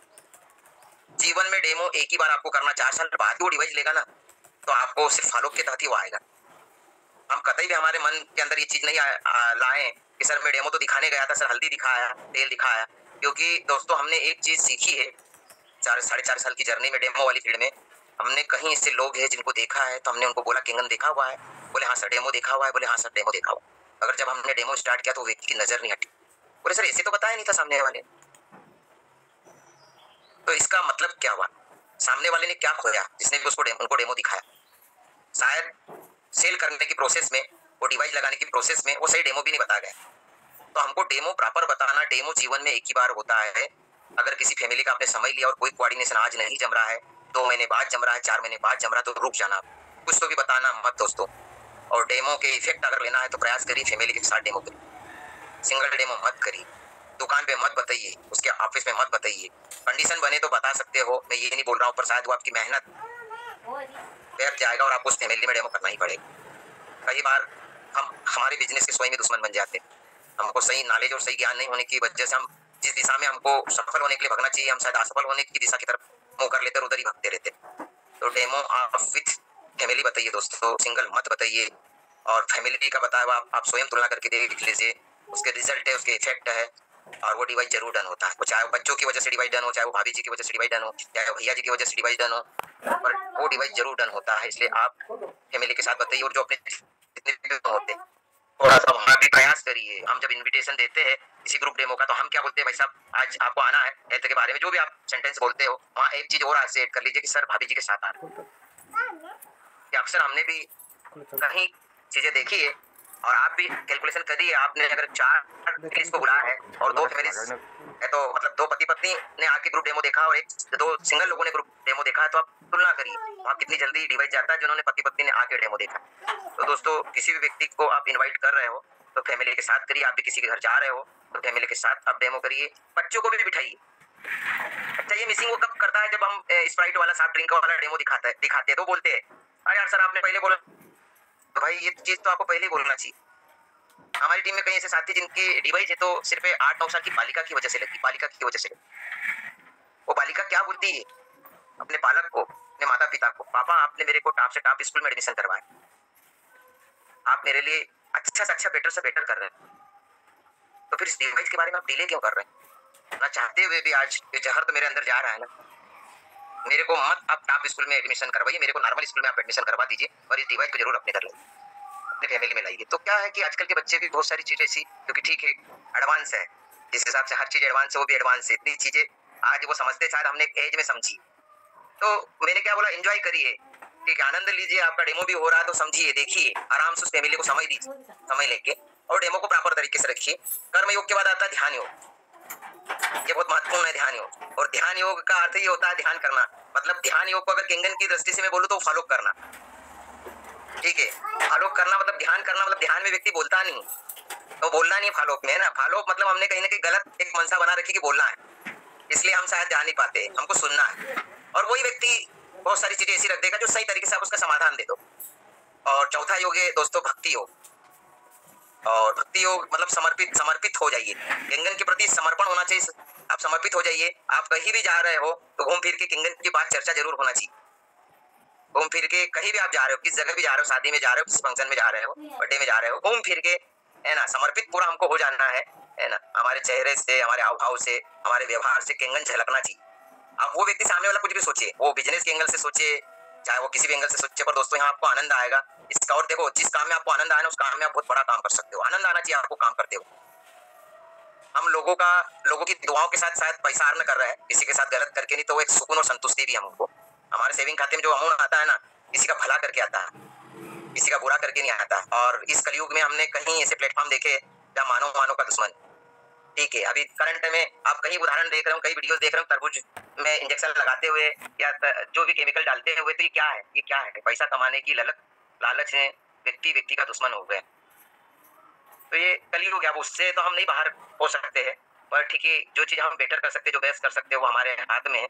जीवन में डेमो एक ही बार आपको करना, 4 साल बाद वो डिवाइस लेगा ना तो आपको सिर्फ फॉलो के तहत ही वो आएगा। हम कतई भी हमारे मन के अंदर ये चीज नहीं लाएं कि सर मैं डेमो तो दिखाने गया था, सर हल्दी दिखाया, तेल दिखाया। क्योंकि दोस्तों हमने एक चीज सीखी है 4-4.5 साल की जर्नी में डेमो वाली फील्ड में, हमने कहीं ऐसे लोग हैं जिनको देखा है तो हमने उनको बोला कैंगन देखा हुआ है, बोले हाँ सर डेमो देखा हुआ है, बोले हाँ सर डेमो देखा हुआ। अगर जब हमने डेमो स्टार्ट किया तो व्यक्ति की नजर नहीं हटी, बोले सर ऐसे तो बताया नहीं था सामने वाले। तो इसका मतलब क्या हुआ, सामने वाले ने क्या खोया जिसने भी उनको डेमो दिखाया? शायद सेल करने की प्रोसेस में वो डिवाइस लगाने की प्रोसेस में वो सही डेमो भी नहीं बता गए। तो हमको डेमो प्रॉपर बताना, डेमो जीवन में एक ही बार होता है। अगर किसी फैमिली का आपने समय लिया और कोई कोऑर्डिनेशन आज नहीं जम रहा है, 2 महीने बाद जम रहा है, 4 महीने बाद जम रहा है, तो रुक जाना, कुछ तो भी बताना मत दोस्तों। और डेमो के इफेक्ट अगर लेना है तो प्रयास करिए फैमिली के साथ डेमो करिए, सिंगल डेमो मत करिए, दुकान पे मत बताइए, उसके ऑफिस में मत बताइए। कंडीशन बने तो बता सकते हो, मैं ये नहीं बोल रहा हूँ, पर शायद वो आपकी मेहनत व्यर्थ जाएगा और आपको उस फैमिली में डेमो करना ही पड़ेगा। कई बार हम हमारे बिजनेस के स्वयं ही दुश्मन बन जाते हैं। हमको सही नॉलेज और सही ज्ञान नहीं होने की वजह से हम जिस दिशा में हमको सफल होने के लिए भगना चाहिए, हम शायद असफल होने की दिशा की तरफ मुंह कर लेते, उधर ही भागते रहते। तो डेमो आप विथ फैमिली बताइए दोस्तों, सिंगल मत बताइए। और फैमिली का बताया हुआ आप स्वयं तुलना करके देख लीजिए, उसके रिजल्ट है, उसके इफेक्ट है, और वो डिवाइस जरूर डन होता है। वो चाहे बच्चों की वजह से डिवाइस डन हो, चाहे वो भाभी जी की वजह से डिवाइस डन हो, चाहे भैया जी की वजह से डिवाइस डन हो, पर वो डिवाइस जरूर डन होता है। इसलिए आप फैमिली के साथ बताइए। और जो अपने जितने भी होते हैं, थोड़ा सा वहाँ भी प्रयास करिए। हम जब इनविटेशन देते हैं किसी ग्रुप डेमो का, तो हम क्या बोलते हैं, भाई साहब आज आपको आना है, हेल्थ के बारे में जो भी आप सेंटेंस बोलते हो, वहाँ एक चीज और आज से ऐड कर लीजिए कि सर भाभी जी के साथ आना है। कि अक्सर हमने भी कहीं चीजें देखी है, और आप भी कैलकुलेशन करिए। आपने अगर 4 फैमिलीज को बुलाया है और 2 फैमिलीज है, तो मतलब 2 पति पत्नी ने आके ग्रुप डेमो देखा और 2 सिंगल लोगों ने ग्रुप डेमो देखा है, तो आप तुलना करिए वहाँ कितनी जल्दी डिवाइस जाता है जिन्होंने पति पत्नी ने आके डेमो देखा। तो दोस्तों किसी भी व्यक्ति को आप इन्वाइट कर रहे हो तो फैमिली के साथ करिए। आप भी किसी के घर जा रहे हो तो फैमिली के साथ आप डेमो करिए। बच्चों को भी बिठाइए। अच्छा, ये मिसिंग वो कब करता है, जब हम स्प्राइट वाला सॉफ्ट ड्रिंक वाला डेमो दिखाते हैं तो बोलते हैं अरे यार सर आपने पहले बोला। तो भाई ये चीज तो आपको पहले ही बोलना चाहिए। हमारी टीम में कई ऐसे साथी जिनकी डिवाइस है तो सिर्फ 8-9 साल की बालिका की वजह से लगी, बालिका की वजह से लगी। वो बालिका क्या बोलती है अपने पालक को, अपने माता पिता को, पापा आपने मेरे को टॉप से टॉप स्कूल में एडमिशन करवाया, आप मेरे लिए अच्छा से अच्छा बेटर से बेटर कर रहे हैं, तो फिर इस डिवाइस के बारे में आप डिले क्यों कर रहे हैं? ना चाहते हुए भी आज ये जहर तो मेरे अंदर जा रहा है ना। मेरे को मत आप टॉप स्कूल में एडमिशन करवाइए, मेरे को नॉर्मल स्कूल में आप एडमिशन करवा दीजिए, और इस डिवाइस को जरूर अपने कर लाइए, अपने फैमिली में लाइए। तो क्या है कि आजकल के बच्चे भी बहुत सारी चीजें ऐसी, क्योंकि ठीक है एडवांस है, जिस हिसाब से हर चीज एडवांस है वो भी एडवांस है। इतनी चीजें आज वो समझते, शायद हमने एक एज में समझी। तो मैंने क्या बोला, एंजॉय करिए, ठीक है, आनंद लीजिए। आपका डेमो भी हो रहा है तो समझिए, देखिए आराम से उस फैमिली को समय दीजिए, समय लेके, और डेमो को प्रॉपर तरीके से रखिए। कर्म योग के बाद आता है ध्यान योग। ये बहुत महत्वपूर्ण है ध्यान योग। और ध्यान योग का अर्थ ये होता है ध्यान करना, मतलब ध्यान योग को अगर केंगन की दृष्टि से मैं बोलूँ तो फॉलो करना, ठीक है। फॉलो करना मतलब ध्यान करना, मतलब ध्यान में व्यक्ति बोलता नहीं, तो बोलना नहीं है फॉलो में, है ना। फॉलो मतलब हमने कहीं ना कहीं गलत एक मनसा बना रखी कि बोलना है, इसलिए हम शायद ध्यान नहीं पाते, हमको सुनना है। और वही व्यक्ति बहुत सारी चीजें ऐसी रख देगा जो सही तरीके से आप उसका समाधान दे दो। और चौथा योग है दोस्तों भक्ति योग। और भक्ति योग मतलब समर्पित, समर्पित हो जाइए, किंगन के प्रति समर्पण होना चाहिए। आप समर्पित हो जाइए। आप कहीं भी जा रहे हो तो घूम फिर के किंगन की बात चर्चा जरूर होना चाहिए। घूम फिर के कहीं भी आप जा रहे हो, किस जगह भी जा रहे हो, शादी में जा रहे हो, किस फंक्शन में जा रहे हो, बर्थडे में जा रहे हो, घूम फिर के, है ना, समर्पित पूरा हमको हो जाना है ना। हमारे चेहरे से, हमारे हाव भाव से, हमारे व्यवहार से किंगन झलकना चाहिए। अब वो व्यक्ति सामने वाला कुछ भी सोचे, वो बिजनेस के एंगल से सोचे, चाहे वो किसी भी एंगल से सोचे, पर दोस्तों यहाँ आपको आनंद आएगा इसका। और देखो जिस काम में आपको आनंद आए ना, उस काम में आप बहुत बड़ा काम कर सकते हो। आनंद आना चाहिए आपको काम करते हो। हम लोगों की दुआओं के साथ शायद पैसा अर्न कर रहे हैं, किसी के साथ गलत करके नहीं, तो वो एक सुकून और संतुष्टि भी हमको। हमारे सेविंग खाते में जो अमाउंट आता है ना, किसी का भला करके आता है, किसी का बुरा करके नहीं आता। और इस कलयुग में हमने कहीं ऐसे प्लेटफॉर्म देखे जहाँ मानव का दुश्मन, ठीक है। अभी करंट में आप कहीं उदाहरण देख रहे हो, कई वीडियोस देख रहे हो तरबूज में इंजेक्शन लगाते हुए या जो भी केमिकल डालते हुए, तो ये क्या है, ये क्या है? पैसा कमाने की लालच ने व्यक्ति का दुश्मन हो गए। तो ये कलयुग है। अब उससे तो हम नहीं बाहर हो सकते हैं, पर ठीक है, जो चीज हम बेटर कर सकते हैं, जो बेस्ट कर सकते हैं, वो हमारे हाथ में है,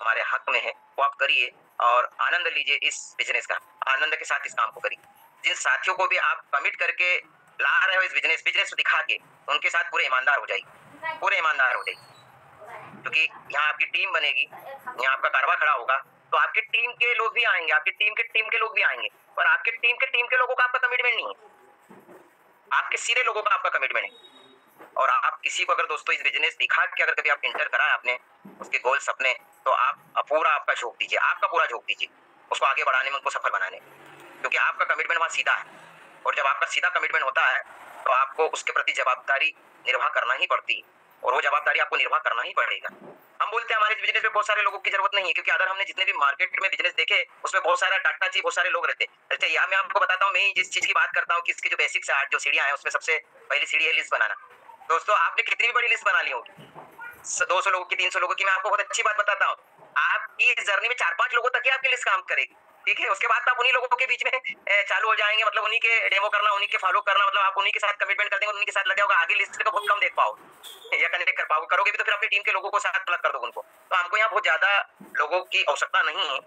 हमारे हक में है, वो आप करिए और आनंद लीजिए इस बिजनेस का। आनंद के साथ इस काम को करिए। जिन साथियों को भी आप कमिट करके ला रहे हो इस बिजनेस को दिखा के, उनके साथ पूरे ईमानदार हो जाइए, पूरे ईमानदार हो जाइए, क्योंकि यहाँ आपकी टीम बनेगी, यहाँ आपका कारवा खड़ा होगा, तो आपकी टीम के लोग भी आएंगे, आपकी टीम के लोग भी आएंगे, और आपके टीम के लोगों का आपका कमिटमेंट नहीं है, आपके सीधे लोगों का आपका कमिटमेंट है। और आप किसी को अगर दोस्तों इस बिजनेस दिखा के अगर कभी आप इंटर कराए आपने उसके गोल सपने, तो आप पूरा आपका झोंक दीजिए, आपका पूरा झोंक दीजिए उसको आगे बढ़ाने में, उनको सफल बनाने में, क्योंकि आपका कमिटमेंट वहाँ सीधा है। और जब आपका सीधा कमिटमेंट होता है तो आपको उसके प्रति जवाबदारी निर्वाह करना ही पड़ती है, और वो जवाबदारी आपको निर्वाह करना ही पड़ेगा। हम बोलते हैं हमारे बिजनेस में बहुत सारे लोगों की जरूरत नहीं है, क्योंकि अगर हमने जितने भी मार्केट में बिजनेस देखे उसमें बहुत सारा टाटा चाहिए, बहुत सारे लोग रहते हैं। अच्छा यहाँ मैं आपको बताता हूँ, मैं जिस चीज की बात करता हूँ कि इसकी जो बेसिक्स है, जो सीढ़ियां हैं, उसमें सबसे पहली सीढ़ी है लिस्ट बनाना। दोस्तों आपने कितनी भी बड़ी लिस्ट बना ली होगी, 200 लोगों की, 300 लोगों की, मैं आपको बहुत अच्छी बात बताता हूँ, आपकी इस जर्नी में 4-5 लोगों तक ही आपकी लिस्ट काम करेगी, ठीक है। उसके बाद आप उन्हीं लोगों के बीच में चालू हो जाएंगे, मतलब उन्हीं के डेमो करना, उन्हीं के फॉलो करना, मतलब आप उन्हीं के साथ कमिटमेंट कर देंगे, उन्हीं के साथ लगे होगा, आगे लिस्ट को बहुत कम देख पाओ या कनेक्ट कर पाओगे, करोगे भी तो फिर अपनी टीम के लोगों को साथ प्लग कर दो उनको। तो हमको यहाँ बहुत ज्यादा लोगों की आवश्यकता नहीं है,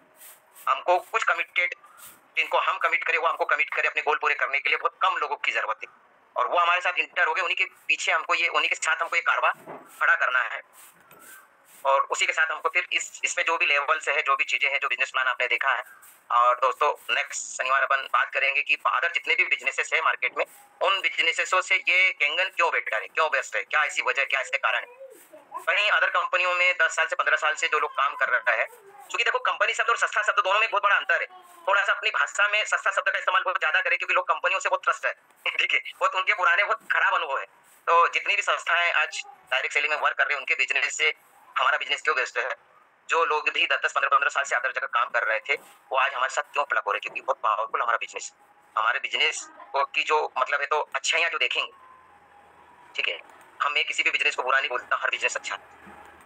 हमको कुछ कमिटेड, जिनको हम कमिट करें वो हमको कमिट करें अपने गोल पूरे करने के लिए, बहुत कम लोगों की जरूरत है, और वो हमारे साथ इंटर हो गए, उन्हीं के पीछे हमको ये, उन्हीं के साथ हमको ये कारवा खड़ा करना है, और उसी के साथ हमको फिर इसमें जो भी लेवल्स है, जो भी चीजें हैं, जो बिजनेस प्लान आपने देखा है। और दोस्तों नेक्स्ट शनिवार अपन बात करेंगे कि अदर जितने भी बिजनेसेस है मार्केट में, उन बिजनेसेसों से ये कैंगन क्यों बेटर है, क्यों बेस्ट है, क्या ऐसी वजह, क्या इसके कारण है। कहीं अदर कंपनियों में 10 साल से 15 साल से जो लोग काम कर रहा है, क्योंकि देखो कंपनी शब्द और सस्ता शब्द दोनों में बहुत बड़ा अंतर है। थोड़ा सा अपनी भाषा में सस्ता शब्द का इस्तेमाल बहुत ज्यादा करें, क्योंकि लोग कंपनियों से बहुत ट्रस्ट है ठीक है, बहुत उनके पुराने बहुत खराब अनुभव है। तो जितनी भी संस्थाएं आज डायरेक्ट सेलिंग में वर्क कर रहे हैं, उनके बिजनेस से हमारा बिजनेस क्यों बेस्ट है। जो लोग भी 10-15 साल से अदर जगह काम कर रहे थे, वो आज हमारे साथ क्यों प्लग हो रहे हैं, क्योंकि बहुत पावरफुल हमारा बिजनेस, हमारे बिजनेस की जो मतलब है, तो अच्छाइयाँ जो देखेंगे, ठीक है। हम मैं किसी भी बिजनेस को बुरा नहीं बोलता, हर बिजनेस अच्छा है,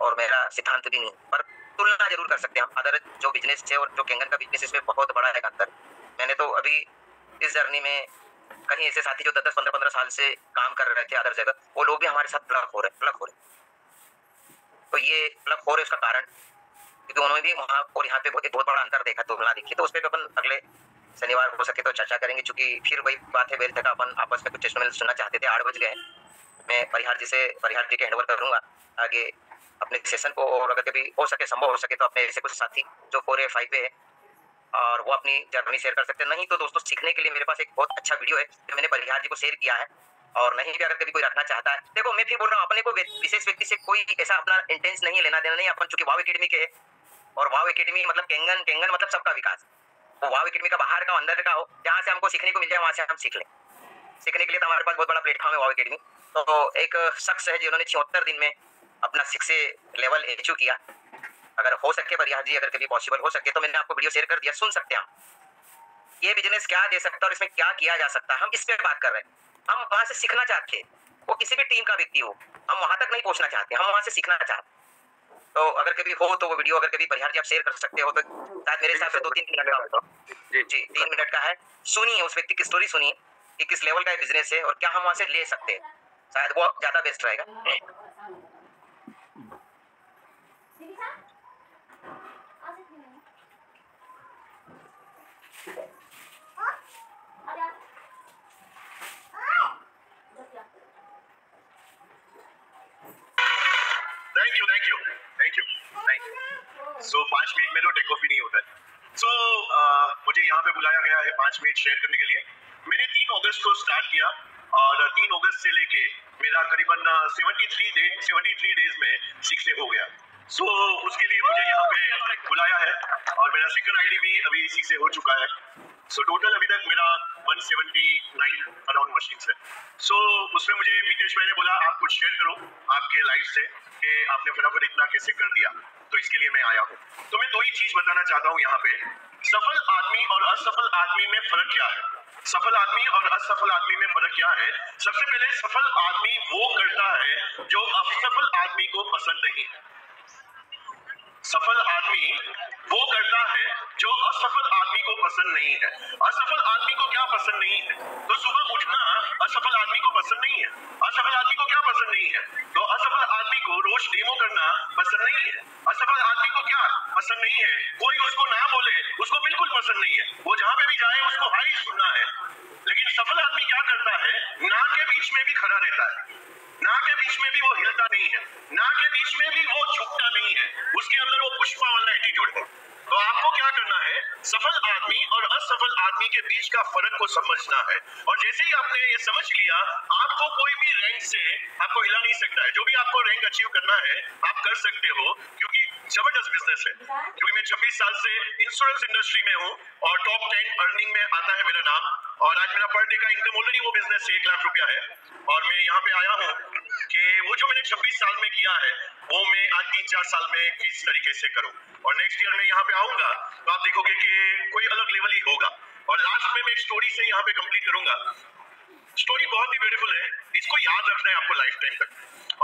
और मेरा सिद्धांत भी नहीं, पर तुलना जरूर कर सकते हैं हम अदर जो बिजनेस है और जो कैंगन का बिजनेस, इसमें बहुत बड़ा है अंतर। मैंने तो अभी इस जर्नी में कहीं ऐसे साथी जो 10-15 साल से काम कर रहे थे अदर जगह, वो लोग भी हमारे साथ प्लग हो रहे। तो ये प्लग हो रहे उसका कारण, क्योंकि उन्होंने भी वहाँ और यहाँ पे बहुत बड़ा अंतर देखा, तुलना देखी। तो उस पर अपन अगले शनिवार हो सके तो चर्चा करेंगे, क्योंकि फिर वही बात है, बेल तक अपन आपस में कुछ टेस्टिमोनियल सुनना चाहते थे, 8 बज गए। मैं परिहार जी के हैंडओवर करूंगा आगे अपने सेशन को, और अगर कभी हो सके, संभव हो सके, तो अपने ऐसे कुछ साथी जो 4 या 5 पे है, और वो अपनी जर्नी शेयर कर सकते हैं। नहीं तो दोस्तों सीखने के लिए मेरे पास एक बहुत अच्छा वीडियो है जो मैंने परिहार जी को शेयर किया है, और नहीं भी अगर कभी कोई रखना चाहता है, देखो मैं फिर बोल रहा हूँ, अपने को विशेष व्यक्ति से कोई ऐसा अपना इंटेंस नहीं लेना देना नहीं, अपन चूंकि वाव एकेडमी के है, और वाव एकेडमी मतलब कैंगन मतलब सबका विकास, वो वाव एकेडमी का बाहर का अंदर का हो, जहाँ से हमको सीखने को मिल जाए वहां से हम सीख लें। सीखने के लिए तो हमारे पास बहुत बड़ा प्लेटफॉर्म है वाव एकेडमी। तो एक शख्स है जिन्होंने 76 दिन में अपना 6 लेवल अचीव किया। अगर हो सके परिहार जी, अगर कभी पॉसिबल हो सके तो मैंने आपको वीडियो शेयर कर दिया, सुन सकते हैं हम। ये बिजनेस क्या दे सकता है और इसमें क्या किया जा सकता है, हम इस पे बात कर रहे हैं। हम वहां से सीखना चाहते हैं, वो किसी भी टीम का व्यक्ति हो, हम वहां तक नहीं पहुंचना चाहते, हम वहां से सीखना चाहते। तो अगर कभी हो तो वो वीडियो अगर कभी परिहार जी आप शेयर कर सकते हो, तो शायद मेरे हिसाब से 2-3 मिनट का होगा। जी 3 मिनट का है, सुनिए उस व्यक्ति की स्टोरी, सुनिए कि किस लेवल का बिजनेस है और क्या हम वहां से ले सकते हैं, शायद वो ज्यादा बेस्ट रहेगा। Thank you. सो 5 मिनट में तो टेक ऑफ ही नहीं होता है। सो मुझे यहाँ पे बुलाया गया है 5 मिनट शेयर करने के लिए। मैंने 3 अगस्त को स्टार्ट किया, और 3 अगस्त से लेके मेरा करीबन 73 डेज में 6 हो गया। सो उसके लिए मुझे यहाँ पे बुलाया है, और मेरा सेकंड आईडी भी अभी इसी से हो चुका है। सो टोटल अभी तक मेरा 179 अराउंड मशीन है। सो उसमें मुझे मितेश भाई ने बोला आप कुछ शेयर करो आपके लाइफ से कि आपने फटाफट इतना कैसे कर दिया, तो इसके लिए मैं आया हूँ। तो मैं 2 ही चीज बताना चाहता हूँ यहाँ पे। सफल आदमी और असफल आदमी में फर्क क्या है? सफल आदमी और असफल आदमी में फर्क क्या है? सबसे पहले सफल आदमी वो करता है जो असफल आदमी को पसंद नहीं है। सफल आदमी वो करता है जो असफल आदमी को पसंद नहीं है। असफल आदमी को क्या पसंद नहीं है? तो सुबह उठना असफल आदमी को पसंद नहीं है। असफल आदमी को क्या पसंद नहीं है? तो असफल आदमी को रोज डेमो करना पसंद नहीं है। असफल आदमी को क्या पसंद नहीं है? कोई उसको ना बोले उसको बिल्कुल पसंद नहीं है, वो जहां पे भी जाए उसको हाई सुनना है। लेकिन सफल आदमी क्या करता है? ना के बीच में भी खड़ा रहता है, ना के बीच में भी वो हिलता नहीं है, ना के बीच में भी वो झुकता नहीं है, उसके अंदर वो पुष्पा वाला एटीट्यूड है। तो आपको क्या करना है? सफल आदमी और असफल आदमी के बीच का फर्क को समझना है, और जैसे ही आपने ये समझ लिया, आपको कोई भी रैंक से आपको हिला नहीं सकता है। जो भी आपको रैंक अचीव करना है आप कर सकते हो, क्योंकि जबरदस्त बिजनेस है, क्योंकि मैं 26 साल से इंश्योरेंस इंडस्ट्री में हूँ और टॉप 10 अर्निंग में आता है मेरा नाम। और आज मेरा पर डे का इनकम ऑलरेडी वो बिजनेस से 1 लाख रुपया है। और मैं यहाँ पे आया हूँ कि वो जो मैंने 26 साल में किया है वो मैं आज 3-4 साल में किस तरीके से करूँ। और नेक्स्ट ईयर मैं यहाँ पे आऊंगा तो आप देखोगे कि कोई अलग लेवल ही होगा। और लास्ट में मैं एक स्टोरी से यहाँ पे कंप्लीट करूंगा। स्टोरी बहुत ही ब्यूटीफुल है, इसको याद रखना है आपको लाइफ टाइम तक।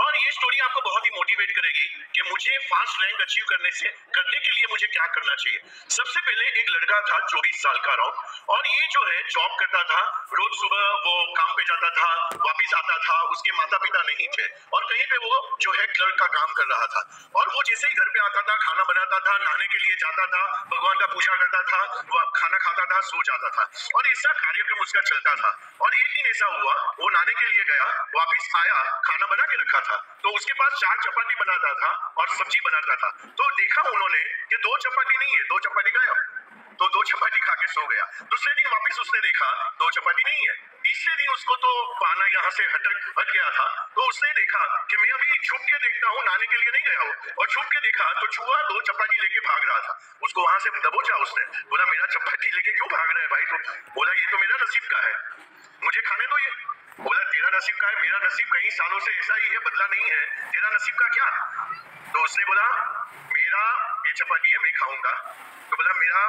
और ये स्टोरी आपको बहुत ही मोटिवेट करेगी कि मुझे फास्ट रैंक अचीव करने के लिए मुझे क्या करना चाहिए। सबसे पहले एक लड़का था 24 साल का राउंड, और ये जो है जॉब करता था, रोज सुबह वो काम पे जाता था, वापिस आता था, उसके माता पिता नहीं थे और कहीं पे वो जो है क्लर्क का काम कर रहा था। और वो जैसे ही घर पे आता था, खाना बनाता था, नहाने के लिए जाता था, भगवान का पूजा करता था, खाना खाता था, सो जाता था, और ऐसा कार्यक्रम उसका चलता था। और एक दिन ऐसा हुआ, वो नहाने के लिए गया, वापिस आया, खाना बना के रखा था, तो उसके पास 4 चपाती बनाता था और सब्जी बनाता था। तो देखा उन्होंने कि 2 चपाती नहीं है, 2 चपाती गायब, तो 2 चपाती खा के सो गया। दूसरे दिन वापिस उसने देखा 2 चपाती नहीं है। तीसरे दिन उसको तो पाना यहाँ से हट गया था, तो उसने देखा कि मैं अभी छुप के देखता हूँ, नहाने के लिए नहीं गया हूँ, और छुप के देखा तो चूहा 2 चपाती लेके भाग रहा था। उसको वहां से दबोचा उसने, बोला मेरा चपाती लेके क्यों भाग रहा है भाई? तो बोला ये तो मेरा नसीब का है, मुझे खाने दो ये। बोला तेरा नसीब का है, मेरा नसीब कई सालों से ऐसा ही है, बदला नहीं है, तेरा नसीब का क्या? तो उसने बोला मेरा ये चपाती है, मैं खाऊंगा। तो बोला मेरा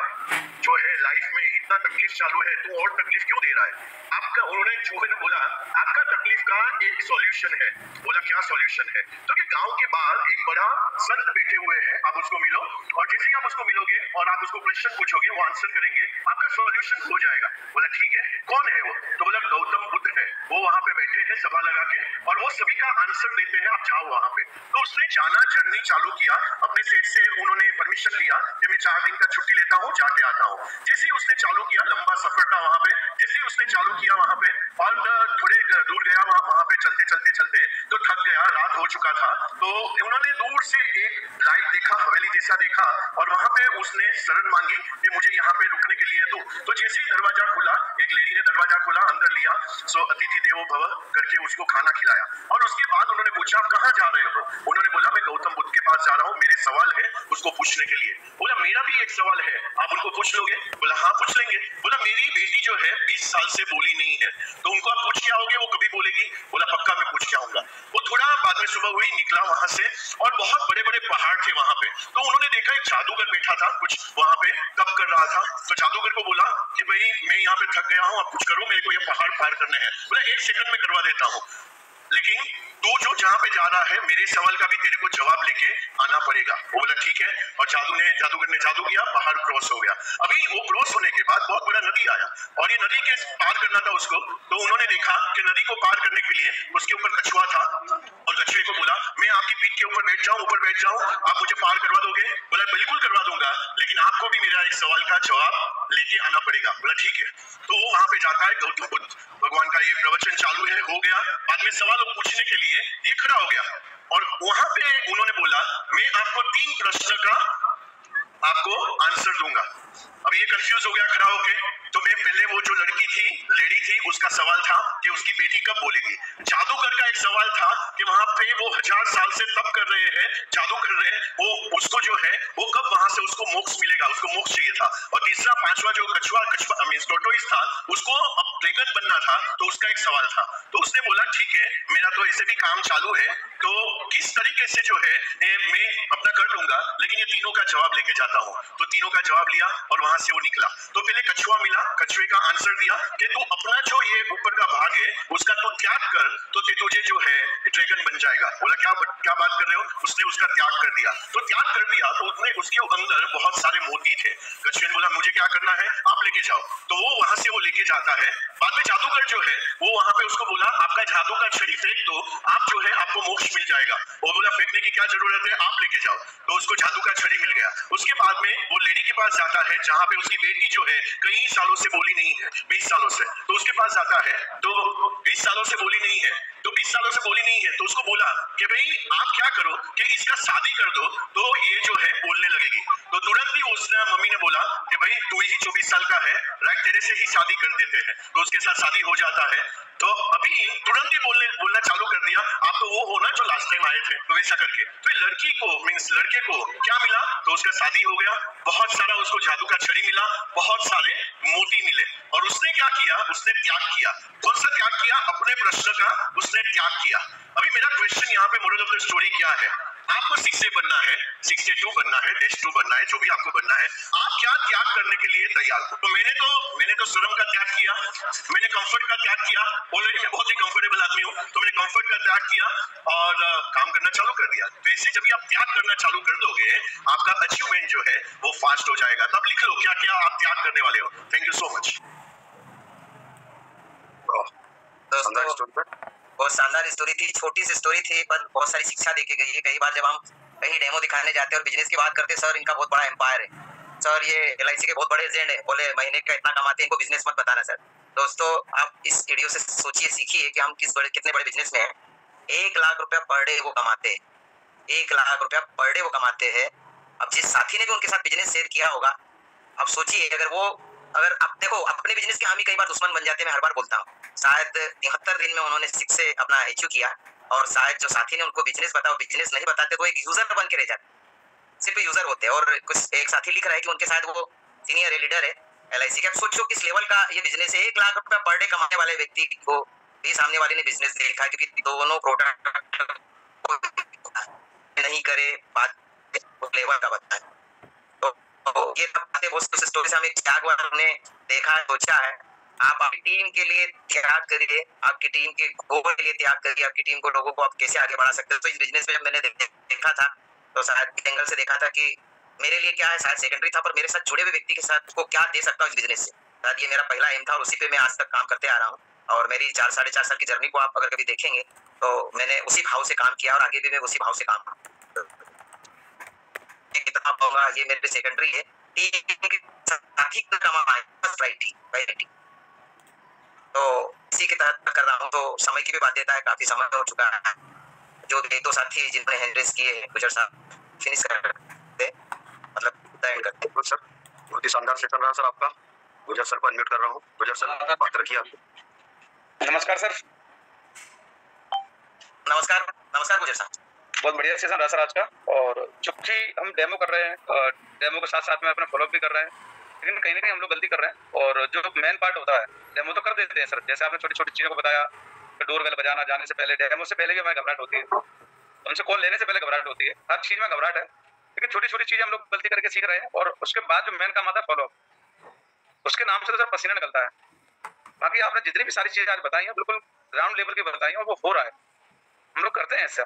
जो है लाइफ में इतना तकलीफ चालू है, तू और तकलीफ क्यों दे रहा है? आपका, उन्होंने चूहे ने बोला आपका तकलीफ का एक सॉल्यूशन है। बोला क्या सॉल्यूशन है? तो कि गांव के बाहर एक बड़ा संत बैठे हुए हैं, आप उसको मिलो, और जैसे ही आप उसको मिलोगे और आप उसको क्वेश्चन पूछोगे, वो आंसर करेंगे, आपका सॉल्यूशन हो जाएगा। बोला ठीक है, कौन है वो? तो बोला गौतम बुद्ध है, वो वहां पे बैठे हैं सभा लगा के, और वो सभी का आंसर देते हैं, आप जाओ वहां पे। तो उसने जाना, जर्नी चालू किया, अपने सेठ से उन्होंने परमिशन लिया कि मैं 4 दिन का छुट्टी लेता हूँ, जाके आता हूँ। जैसे ही उसने चालू किया, लंबा सफर था वहां पे, जैसे ही उसने चालू किया वहां पे, और थोड़े दूर गया, वहां पे चलते चलते चलते तो थक गया, रात हो चुका था। तो उन्होंने दूर से एक लाइट देखा, हवेली जैसा देखा, और वहां पे उसने शरण मांगी कि मुझे यहाँ पे रुकने के लिए दो। तो जैसे ही दरवाजा खुला, एक लेडी ने दरवाजा खोला, अंदर लिया, सो अतिथि देवो भव करके उसको खाना खिलाया। और उसके बाद उन्होंने पूछा आप कहाँ जा रहे हो? उन्होंने बोला मैं गौतम बुद्ध के पास जा रहा हूँ, मेरे सवाल है उसको पूछने के लिए। बोला मेरा भी एक सवाल है, आप उनको पूछ लोगे? बोला हाँ पूछ लेंगे। बोला मेरी बेटी जो है 20 साल से बोली नहीं है, तो उनको आप पूछ के आओगे, वो कभी बोलेगी? बोला पक्का मैं पूछ के आऊंगा। वो थोड़ा बाद में सुबह हुई, निकला वहां से, और बहुत बड़े बड़े पहाड़ थे वहां पे। तो उन्होंने देखा एक जादूगर बैठा था, कुछ वहां पे तप कर रहा था। तो जादूगर को बोला कि भाई मैं यहाँ पे थक गया हूँ, आप कुछ करो, मेरे को ये पहाड़ पार करने हैं। बोला 1 सेकंड में करवा देता हूँ, लेकिन तू जो जहाँ पे जा रहा है, मेरे सवाल का भी तेरे को जवाब लेके आना पड़ेगा। वो बोला ठीक है, और जादूगर ने जादू किया, पहाड़ क्रॉस हो गया। अभी वो क्रॉस होने के बाद बहुत बड़ा नदी आया, और ये नदी के पार करना था उसको। तो उन्होंने देखा कि नदी को पार करने के लिए उसके ऊपर कछुआ था, और कछुए को बोला मैं आपकी पीठ के ऊपर बैठ जाऊं, आप मुझे पार करवा दोगे? बोला बिल्कुल करवा दूंगा, लेकिन आपको भी मेरा एक सवाल का जवाब लेके आना पड़ेगा। बोला ठीक है। तो वो वहां पे जाता है, गौतम बुद्ध भगवान का ये प्रवचन चालू है, हो गया। बाद में सवाल पूछने के लिए ये खड़ा हो गया, और वहां पे उन्होंने बोला मैं आपको 3 प्रश्न का आपको आंसर दूंगा। अब ये कंफ्यूज हो गया खड़ा होके। तो मैं पहले वो जो लेडी थी, उसका सवाल था कि उसकी बेटी कब बोलेगी। जादूगर का एक सवाल था कि वहां पे वो 1000 साल से तप कर रहे हैं, जादू कर रहे हैं, वो उसको जो है वो कब वहां से उसको मोक्ष मिलेगा, उसको मोक्ष चाहिए था। और तीसरा, 5वां जो कछुआ टोटोइस था, उसको अब ड्रैगन बनना था, तो उसका एक सवाल था। तो उसने बोला ठीक है, मेरा तो ऐसे भी काम चालू है, तो किस तरीके से जो है मैं अपना कर लूंगा, लेकिन ये तीनों का जवाब लेके जाता हूँ। तो तीनों का जवाब लिया, और वहां से वो निकला। तो पहले कछुआ मिला, कछुए का आंसर दिया कि तू अपना जो ये ऊपर का भाग है उसका तू त्याग कर, तो तुझे जो है ड्रैगन बन जाएगा। बोला क्या बात कर रहे हो? उसने उसका त्याग कर दिया। तो त्याग कर दिया तो उसके अंदर बहुत सारे मोती थे। कछुए ने बोला मुझे क्या करना है, आप लेके जाओ। तो वो वहां से वो लेके जाता है। बाद में जादूगर जो है वो वहां पे उसको बोला आपका जादू का छड़ी फेंक दो, आप जो है आपको मोक्ष मिल जाएगा। वो बोला फेंकने की क्या जरूरत है, आप लेके जाओ। तो उसको जादू का छड़ी मिल गया। उसके बाद में वो लेडी के पास जाता है जहां पे उसकी बेटी जो है कई सालों से बोली नहीं है, 20 सालों से। तो उसके पास जाता है, तो 20 सालों से बोली नहीं है, तो 20 सालों से बोली नहीं है, तो उसको बोला कि भाई आप क्या करो कि इसका शादी कर दो, तो ये जो है बोलने लगेगी। तो तुरंत ही उसने मम्मी ने बोला कि भाई तू ही 24 साल का है, राइट, तेरे से ही शादी कर देते हैं। तो उसके साथ शादी हो जाता है। तो अभी तुरंत ही बोलना चालू कर दिया, आप तो वो हो ना जो लास्ट टाइम आए थे, तो वैसा करके। तो लड़की को मींस लड़के को क्या मिला, तो उसका शादी हो गया, बहुत सारा उसको जादू का छड़ी मिला, बहुत सारे मोती मिले, और उसने क्या किया, उसने त्याग किया। कौन सा त्याग किया? अपने प्रश्न का उसने त्याग किया। अभी मेरा क्वेश्चन यहाँ पे मोरल ऑफ द स्टोरी क्या है? आपको 6A बनना है, 6A2 बनना है, -2 बनना है, जो भी आपको बनना है, आप क्या त्याग करने के लिए तैयार हो? तो मैंने तो श्रम का त्याग किया, मैंने कंफर्ट का त्याग किया, ऑलरेडी मैं बहुत ही कंफर्टेबल आदमी हूँ, तो मैंने कंफर्ट का त्याग किया और काम करना चालू कर दिया। वैसे जब भी आप त्याग करना चालू कर दोगे, आपका अचीवमेंट जो है वो फास्ट हो जाएगा। तब लिख लो क्या क्या आप त्याग करने वाले हो। Thank you so much. बहुत शानदार स्टोरी थी, छोटी सी स्टोरी थी पर बहुत सारी शिक्षा देके गई है। कई बार जब हम कहीं डेमो दिखाने जाते हैं और बिजनेस की बात करते हैं, सर इनका बहुत बड़ा एम्पायर है, सर ये LIC के बहुत बड़े एजेंट है, बोले महीने का इतना कमाते हैं, इनको बिजनेस मत बताना सर। दोस्तों आप इस वीडियो से सोचिए, सीखिए कि हम कितने बड़े बिजनेस में हैं। 1 लाख रुपया पर डे वो कमाते हैं, 1 लाख रुपया पर डे वो कमाते हैं। अब जिस साथी ने भी उनके साथ बिजनेस शेयर किया होगा, अब सोचिए अगर आप देखो अपने बिजनेस के हम ही कई बार दुश्मन बन जाते हैं। मैं हर बार बोलता हूँ, शायद 73 दिन में उन्होंने 6 से अपना अचीव किया, और शायद जो साथी ने उनको बिजनेस बताओ, बिजनेस नहीं बताते तो एक यूजर बन के रह जाते, सिर्फ यूजर होते हैं। और कुछ एक साथी लिख रहा है कि उनके साथ वो सीनियर लीडर है LIC के। अब सोचो किस लेवल का ये बिजनेस है। 1 लाख रुपया पर डे कमाने वाले व्यक्ति को भी सामने वाले ने बिजनेस देखा, क्योंकि दोनों प्रोडक्ट नहीं करे, बात लेवल का बताए। तो ये सब बातें बहुत स्टोरी से हमें त्याग हमने देखा है, सोचा है। आप आपकी टीम के लिए त्याग करिए, आपकी टीम के गोल के लिए त्याग करिए, आपकी टीम को, लोगों को आप कैसे आगे बढ़ा सकते हो। तो इस बिजनेस में जब मैंने देखा था तो शायद एंगल से देखा था कि मेरे लिए क्या है, शायद सेकेंडरी था, पर मेरे साथ जुड़े हुए व्यक्ति के साथ को क्या दे सकता हूँ इस बिजनेस से। शायद ये मेरा पहला एम था और उसी पे मैं आज तक काम करते आ रहा हूँ। और मेरी 4-4.5 साल की जर्नी को आप अगर कभी देखेंगे तो मैंने उसी भाव से काम किया और आगे भी मैं उसी भाव से काम कितना होगा, ये मेरे सेकेंडरी है। तो इसी के तहत कर रहा हूँ। तो समय की भी बात देता है, काफी समय हो चुका है। जो 1-2 साथी जिन्होंने हैंड रेस किए, गुजर साहब फिनिश करते, मतलब एंड करते। सर बहुत ही शानदार सेशन रहा सर आपका। गुजर सर को अनम्यूट कर रहा हूँ। गुजर सर बात रखिए आप। नमस्कार सर। नमस्कार गुजर साहब। बहुत बढ़िया सेशन रहा सर आज का। और चूंकि हम डेमो कर रहे हैं, डेमो के साथ साथ में अपना फॉलोअप भी कर रहे हैं, लेकिन कहीं ना कहीं हम लोग गलती कर रहे हैं। और जो मेन पार्ट होता है, डेमो तो कर देते हैं सर, जैसे आपने छोटी छोटी चीज़ों को बताया, डोर बेल बजाना, जाने से पहले, डेमो से पहले भी हमें घबराहट होती है, उनसे कॉल लेने से पहले घबराहट होती है, हर चीज़ में घबराहट है। लेकिन छोटी छोटी चीज़ें हम लोग गलती करके सीख रहे हैं, और उसके बाद जो मेन काम आता है फॉलोअप, उसके नाम से तो सर पसीना निकलता है। बाकी आपने जितनी भी सारी चीज़ें आज बताई हैं, बिल्कुल ग्राउंड लेवल की बताई हैं, और वो हो रहा है, हम लोग करते हैं इससे।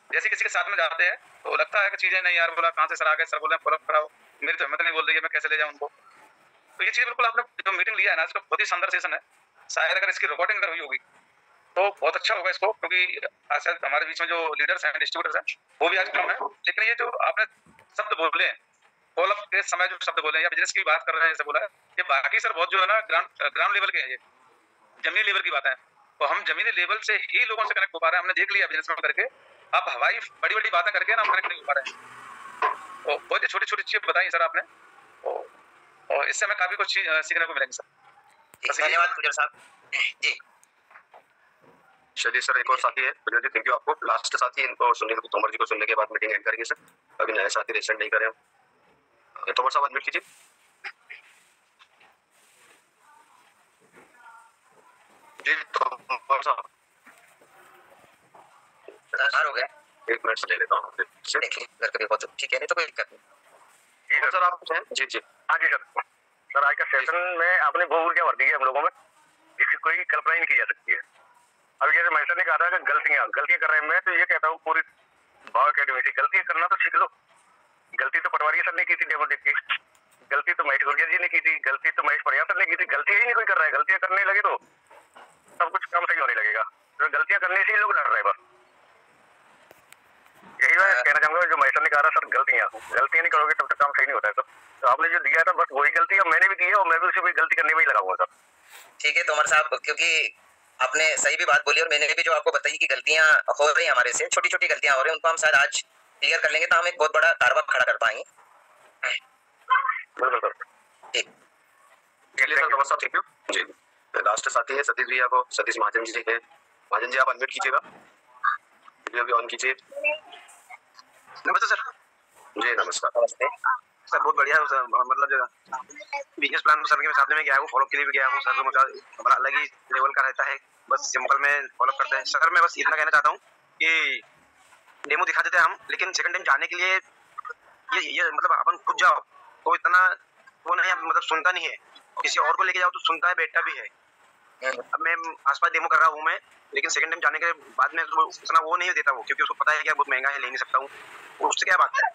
जैसे किसी के साथ में जाते हैं तो लगता है कि चीजें नहीं यार, बोला कहाँ से सर आ गए, सर बोले फॉलोअप कराओ, मेरी तो हिम्मत नहीं बोल रही है, मैं कैसे ले जाऊँ उनको। तो ये चीज बिल्कुल आपने जो मीटिंग लिया है ना, इसका बहुत ही शानदार सेशन है। शायद अगर इसकी रिकॉर्डिंग अगर हुई होगी तो बहुत अच्छा होगा इसको, क्योंकि शायद हमारे बीच में जो लीडर्स हैं, डिस्ट्रीब्यूटर्स हैं, वो भी आज कम है। लेकिन ये जो आपने शब्द बोले हैं, फॉलोअप के समय जो शब्द बोले हैं, या बिजनेस की बात कर रहे हैं जैसे बोला है, ये बाकी सर बहुत जो है ना ग्राउंड लेवल के हैं, ये जमीनी लेवल की बात है। तो हम जमीनी लेवल से ही लोगों से कनेक्ट हो पा रहे हैं। हमने देख लिया बिजनेस में करके, आप हवाई बड़ी बड़ी बातें करके ना हम कनेक्ट नहीं हो पा रहे हैं। तो बहुत ही छोटी छोटी चीजें बताई सर आपने, और इससे हमें काफी कुछ चीज सीखने को मिलेंगे सर। धन्यवाद गुजर साहब जी। चलिए सर, एक और साथी है गुजर जी, थैंक यू आपको। लास्ट साथी, इनको सुनने को, तोमर जी को सुनने के बाद मीटिंग एंड करेंगे सर। अभी नए साथी रेजिस्टर नहीं करे हम। तोमर साहब अनम्यूट कीजिए। जी तोमर साहब हो गया, 1 मिनट से ले लेता हूँ। ठीक है, नहीं तो कोई दिक्कत नहीं। जी सर आप कुछ हैं? जी जी हाँ जी सर। सर आज का सेशन में आपने वो ऊर्जा भर दी है हम लोगों में, जिसकी कोई कल्पना ही नहीं की जा सकती है। अब जैसे महेश ने कहा था कि गलतियां कर रहे हैं, मैं तो ये कहता हूँ पूरी भाव अकेडमी से गलतियां करना तो सीख लो। गलती तो पटवारी सर ने की थी डेमो देख के, गलती तो महेश गुर्जर जी ने की थी, गलती तो महेश परिया सर ने की थी। गलतियां ही नहीं कोई कर रहा है। गलतियां करने लगे तो सब कुछ काम सही होने लगेगा। तो गलतियां करने से ही लोग डर रहे हैं बस। यही मैं कहना चाहूंगा, जो महेश ने कहा था सर, गलतियां नहीं करोगे तब तक काम सही नहीं होता है सर। तो आपने जो दिया था बस वही गलती मैंने भी दी है, और मैं भी उसी गलती करने में ही लगाऊंगा सर। ठीक है तोमर साहब, क्योंकि आपने सही भी बात बोली और मैंने भी जो आपको बताई कि गलतियां हो रही हैं हमारे से, छोटी छोटी गलतियां हो रही हैं, उनको हम शायद आज क्लियर कर लेंगे तो हम एक बहुत बड़ा कारवा खड़ा कर पाएंगे। बिल्कुल सर। ठीक sir, thank you ji. Last साथी है सतीश भैया को, सतीश महाजन जी है। महाजन जी आप अनम्यूट कीजिएगा, वीडियो भी ऑन कीजिए। नमस्ते सर। जी नमस्कार। नमस्ते सर बहुत बढ़िया है सर, मतलब जो बिजनेस प्लान सर के साथ में गया हूँ, फॉलो के लिए भी गया हूँ सर, तो मुझे हमारा अलग ही लेवल का रहता है, बस सिंपल में फॉलो करते हैं सर। मैं बस इतना कहना चाहता हूँ कि डेमो दिखा देते हैं हम, लेकिन सेकंड टाइम जाने के लिए ये मतलब अपन खुद जाओ तो इतना वो नहीं, मतलब सुनता नहीं है, किसी और को लेके जाओ तो सुनता है, बैठता भी है। अब मैं आसपास डेमो कर रहा हूँ मैं, लेकिन सेकंड टाइम जाने के बाद में उतना वो नहीं देता वो, क्योंकि उसको पता है कि बहुत महंगा है, ले नहीं सकता हूँ, उससे क्या बात है।